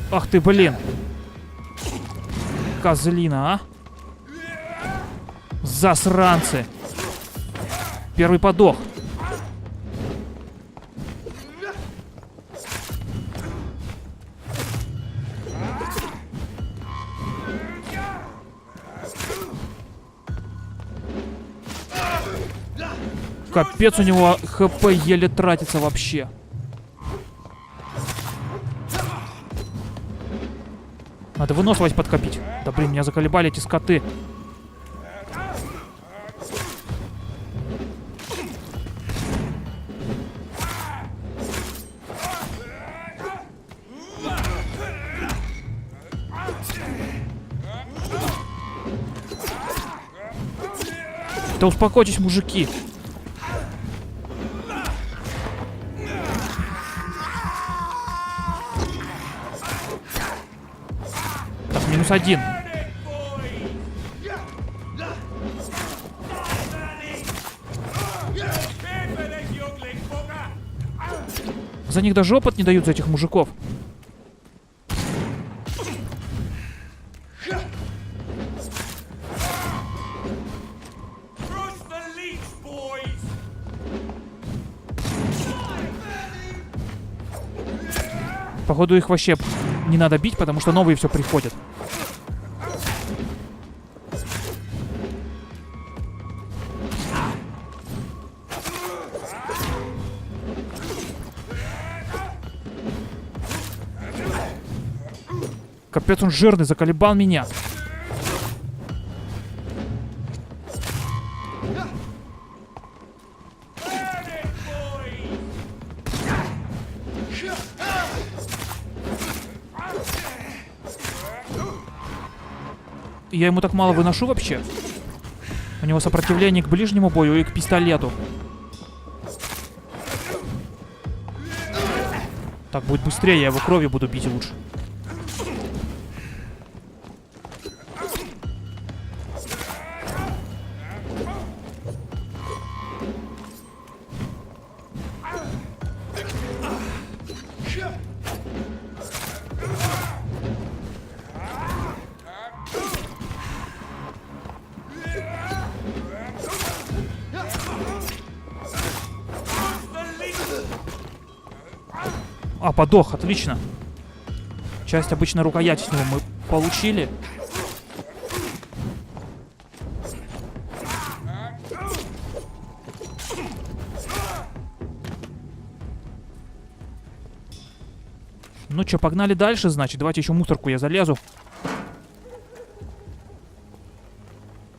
Ах ты, блин. Козлина, а? Засранцы. Первый подох. Капец, у него ХП еле тратится вообще. Надо выносливость подкопить. Да блин, меня заколебали эти скоты. Да успокойтесь, мужики. Так, минус один. За них даже опыт не дают, за этих мужиков. Походу их вообще не надо бить, потому что новые все приходят. Капец, он жирный, заколебал меня. Я ему так мало выношу вообще. У него сопротивление к ближнему бою и к пистолету. Так будет быстрее, я его кровью буду бить лучше. А, подох, отлично. Часть обычной рукояти с него мы получили. Ну чё, погнали дальше, значит. Давайте еще в мусорку я залезу.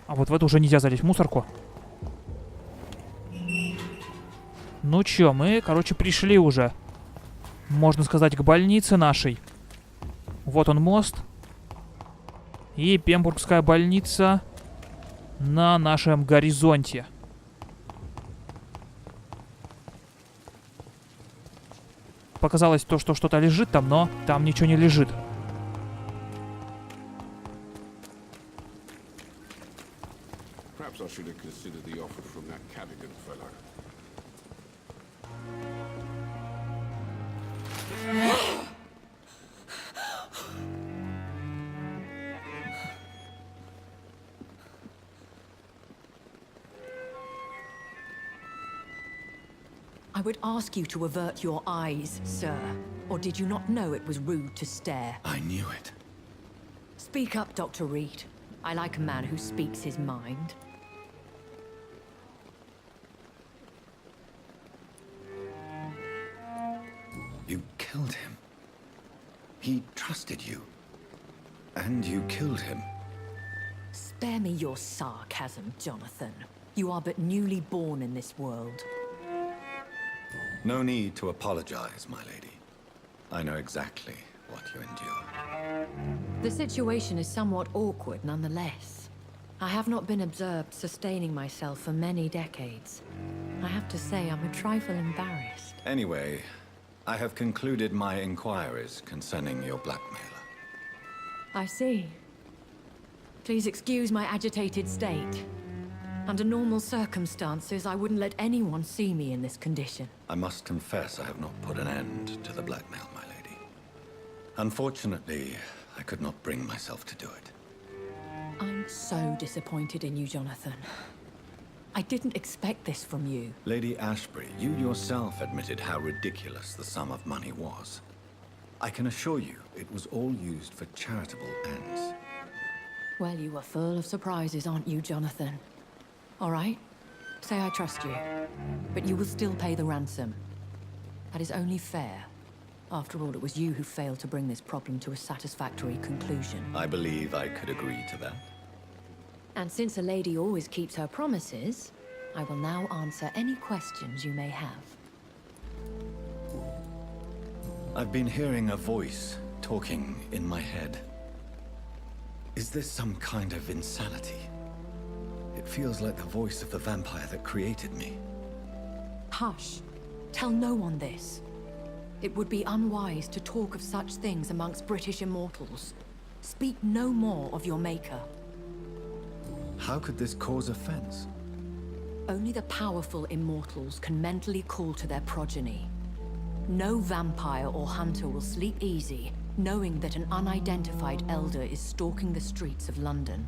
А вот в эту уже нельзя залезть, в мусорку. Ну чё, мы, короче, пришли уже, можно сказать, к больнице нашей. Вот он мост. И Пембургская больница на нашем горизонте. Показалось то, что что-то лежит там, но там ничего не лежит. Perhaps I should have considered the offer from that Cadogan fellow. I would ask you to avert your eyes, sir. Or did you not know it was rude to stare? I knew it. Speak up, Dr. Reed. I like a man who speaks his mind. You killed him. He trusted you. And you killed him. Spare me your sarcasm, Jonathan. You are but newly born in this world. No need to apologize, my lady. I know exactly what you endure. The situation is somewhat awkward nonetheless. I have not been observed sustaining myself for many decades. I have to say I'm a trifle embarrassed. Anyway, I have concluded my inquiries concerning your blackmailer. I see. Please excuse my agitated state. Under normal circumstances, I wouldn't let anyone see me in this condition. I must confess I have not put an end to the blackmail, my lady. Unfortunately, I could not bring myself to do it. I'm so disappointed in you, Jonathan. I didn't expect this from you. Lady Ashbury, you yourself admitted how ridiculous the sum of money was. I can assure you it was all used for charitable ends. Well, you are full of surprises, aren't you, Jonathan? All right, say I trust you, but you will still pay the ransom. That is only fair. After all, it was you who failed to bring this problem to a satisfactory conclusion. I believe I could agree to that. And since a lady always keeps her promises, I will now answer any questions you may have. I've been hearing a voice talking in my head. Is this some kind of insanity? It feels like the voice of the vampire that created me. Hush. Tell no one this. It would be unwise to talk of such things amongst British immortals. Speak no more of your maker. How could this cause offense? Only the powerful immortals can mentally call to their progeny. No vampire or hunter will sleep easy, knowing that an unidentified elder is stalking the streets of London.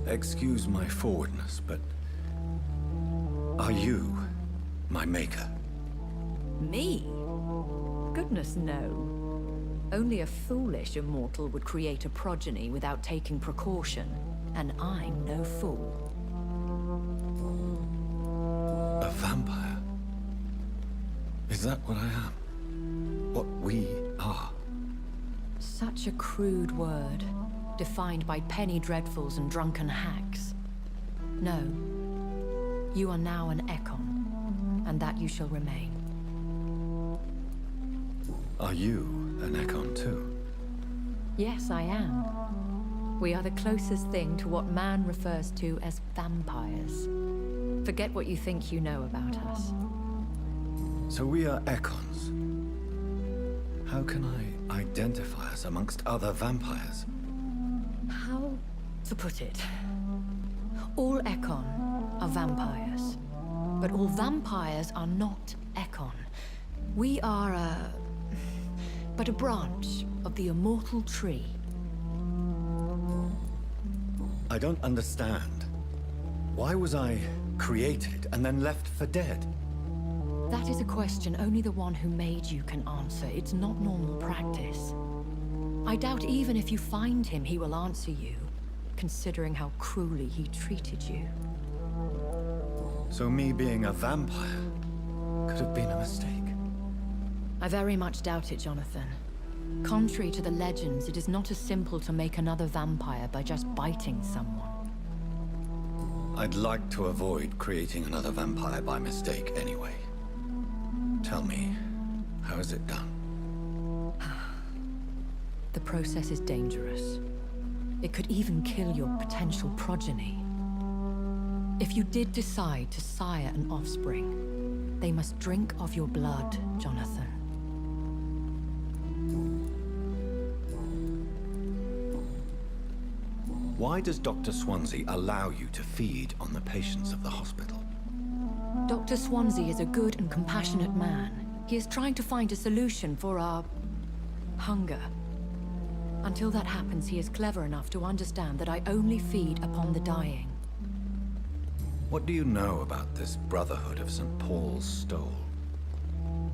Excuse my forwardness, but are you my maker? Me? Goodness, no. Only a foolish immortal would create a progeny without taking precaution, and I'm no fool. A vampire? Is that what I am? What we are? Such a crude word, defined by penny dreadfuls and drunken hacks. No. You are now an Ekon, and that you shall remain. Are you an Ekon too? Yes, I am. We are the closest thing to what man refers to as vampires. Forget what you think you know about us. So we are Ekons. How can I identify us amongst other vampires? How to put it? All Ekon are vampires. But all vampires are not Ekon. We are but a branch of the immortal tree. I don't understand. Why was I created and then left for dead? That is a question only the one who made you can answer. It's not normal practice. I doubt even if you find him, he will answer you, considering how cruelly he treated you. So me being a vampire could have been a mistake. I very much doubt it, Jonathan. Contrary to the legends, it is not as simple to make another vampire by just biting someone. I'd like to avoid creating another vampire by mistake anyway. Tell me, how is it done? The process is dangerous. It could even kill your potential progeny. If you did decide to sire an offspring, they must drink of your blood, Jonathan. Why does Dr. Swansea allow you to feed on the patients of the hospital? Dr. Swansea is a good and compassionate man. He is trying to find a solution for our hunger. Until that happens, he is clever enough to understand that I only feed upon the dying. What do you know about this Brotherhood of St. Paul's Stole?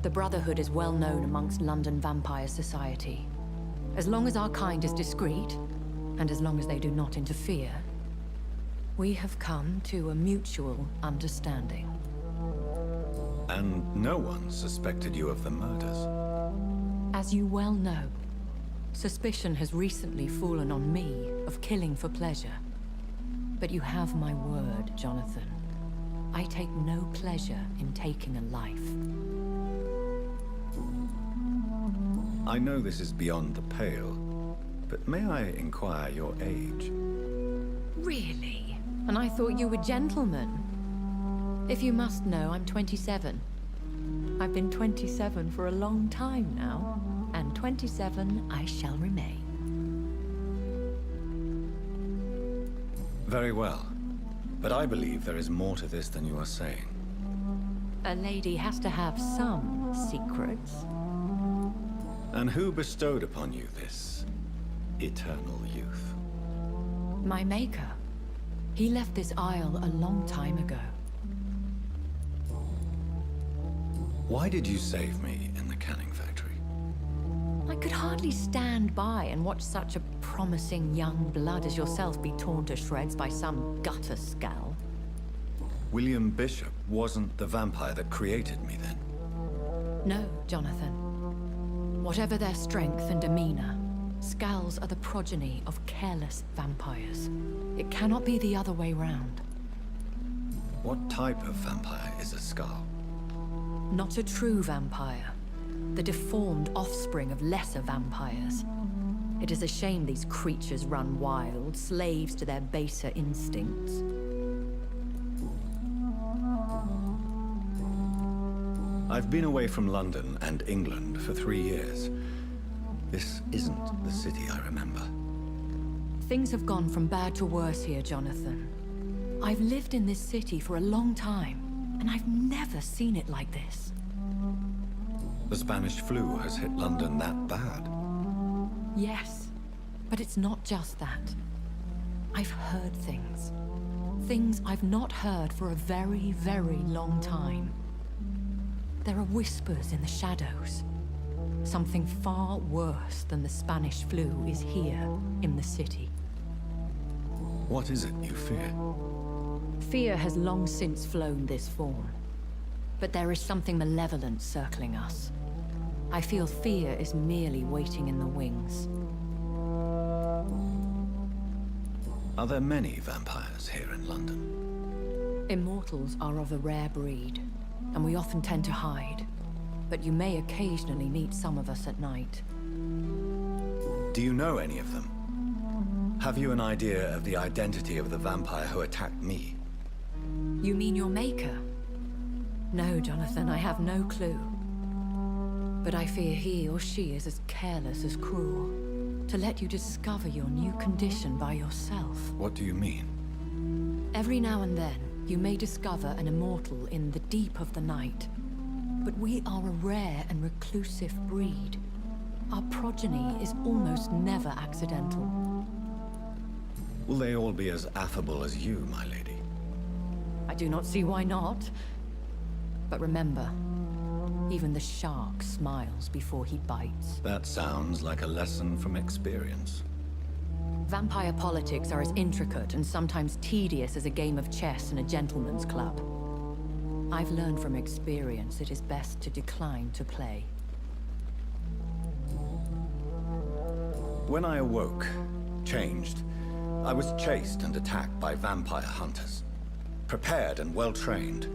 The Brotherhood is well known amongst London vampire society. As long as our kind is discreet, and as long as they do not interfere, we have come to a mutual understanding. And no one suspected you of the murders? As you well know, suspicion has recently fallen on me of killing for pleasure. But you have my word, Jonathan. I take no pleasure in taking a life. I know this is beyond the pale, but may I inquire your age? Really? And I thought you were gentlemen. If you must know, I'm 27. I've been 27 for a long time now, and 27 I shall remain. Very well. But I believe there is more to this than you are saying. A lady has to have some secrets. And who bestowed upon you this eternal youth? My maker. He left this isle a long time ago. Why did you save me in the canning factory? I could hardly stand by and watch such a promising young blood as yourself be torn to shreds by some gutter scowl. William Bishop wasn't the vampire that created me then? No, Jonathan. Whatever their strength and demeanor, scowls are the progeny of careless vampires. It cannot be the other way round. What type of vampire is a skull? Not a true vampire. The deformed offspring of lesser vampires. It is a shame these creatures run wild, slaves to their baser instincts. I've been away from London and England for 3 years. This isn't the city I remember. Things have gone from bad to worse here, Jonathan. I've lived in this city for a long time, and I've never seen it like this. The Spanish flu has hit London that bad? Yes, but it's not just that. I've heard things. Things I've not heard for a very, very long time. There are whispers in the shadows. Something far worse than the Spanish flu is here in the city. What is it you fear? Fear has long since flown this form. But there is something malevolent circling us. I feel fear is merely waiting in the wings. Are there many vampires here in London? Immortals are of a rare breed, and we often tend to hide. But you may occasionally meet some of us at night. Do you know any of them? Have you an idea of the identity of the vampire who attacked me? You mean your maker? No, Jonathan, I have no clue. But I fear he or she is as careless as cruel. To let you discover your new condition by yourself. What do you mean? Every now and then, you may discover an immortal in the deep of the night. But we are a rare and reclusive breed. Our progeny is almost never accidental. Will they all be as affable as you, my lady? I do not see why not. But remember, Even the shark smiles before he bites. That sounds like a lesson from experience. Vampire politics are as intricate and sometimes tedious as a game of chess in a gentleman's club. I've learned from experience it is best to decline to play. When I awoke, changed, I was chased and attacked by vampire hunters. Prepared and well-trained.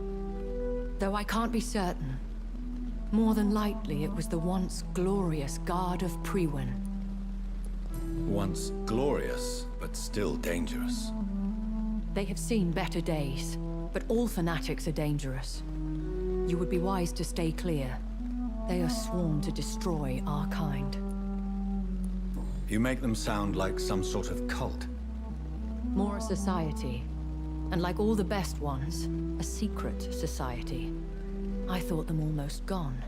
Though I can't be certain, more than likely it was the once glorious Guard of Priwen. Once glorious, but still dangerous. They have seen better days, but all fanatics are dangerous. You would be wise to stay clear. They are sworn to destroy our kind. You make them sound like some sort of cult. More a society. And like all the best ones, a secret society. I thought them almost gone,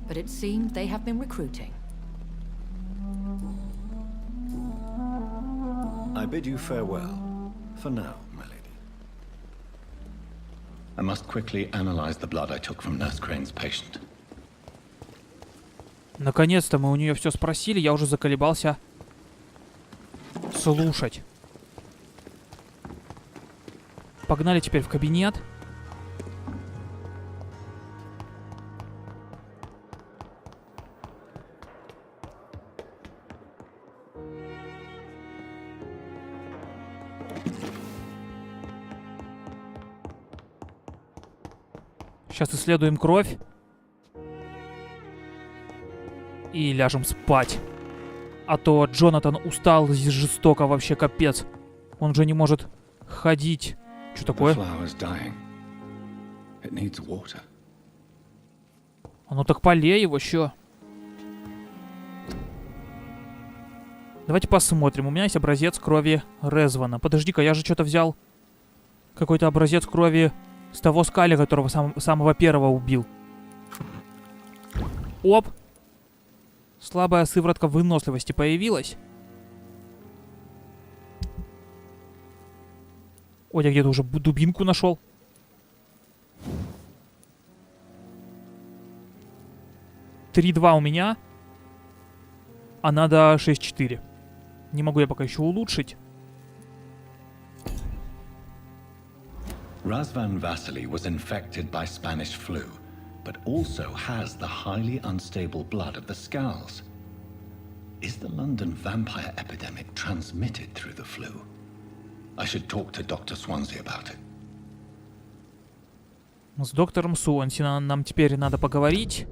but it seemed they have been recruiting. I bid you farewell, for now, my lady. I must quickly analyze the blood I took from Nurse Crane's patient. Наконец-то мы у нее все спросили, я уже заколебался слушать. Погнали теперь в кабинет. Сейчас исследуем кровь. И ляжем спать. А то Джонатан устал жестоко, вообще капец. Он же не может ходить. Что такое? Ну так полей его, чё? Давайте посмотрим. У меня есть образец крови Резвана. Подожди-ка, я же что-то взял. Какой-то образец крови с того скали, которого самого первого убил. Оп! Слабая сыворотка выносливости появилась. Ой, я где-то уже дубинку нашел. $3-2 у меня. А надо 6-4. Не могу я пока еще улучшить. Razvan Vasily was infected by Spanish flu, but also has the highly unstable blood of the Skulls. Is the London vampire epidemic transmitted through the flu? I should talk to Dr. Swansea about it. С доктором Суонси нам теперь надо поговорить.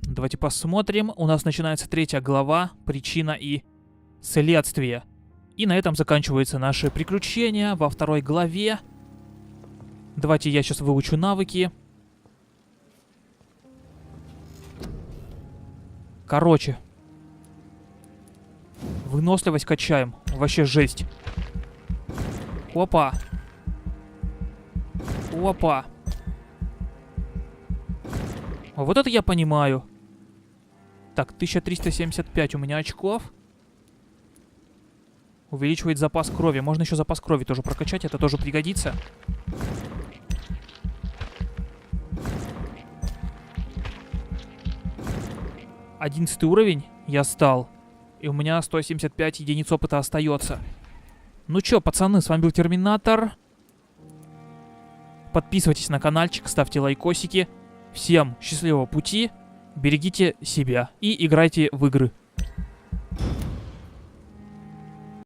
Давайте посмотрим. У нас начинается 3 глава «Причина и следствие». И на этом заканчиваются наши приключения во 2 главе. Давайте я сейчас выучу навыки. Короче. Выносливость качаем. Вообще жесть. Опа. Опа. Вот это я понимаю. Так, 1375 у меня очков. Увеличивает запас крови. Можно еще запас крови тоже прокачать. Это тоже пригодится. Одиннадцатый уровень я стал. И у меня 175 единиц опыта остается. Ну чё, пацаны, с вами был Терминатор. Подписывайтесь на каналчик, ставьте лайкосики. Всем счастливого пути. Берегите себя и играйте в игры.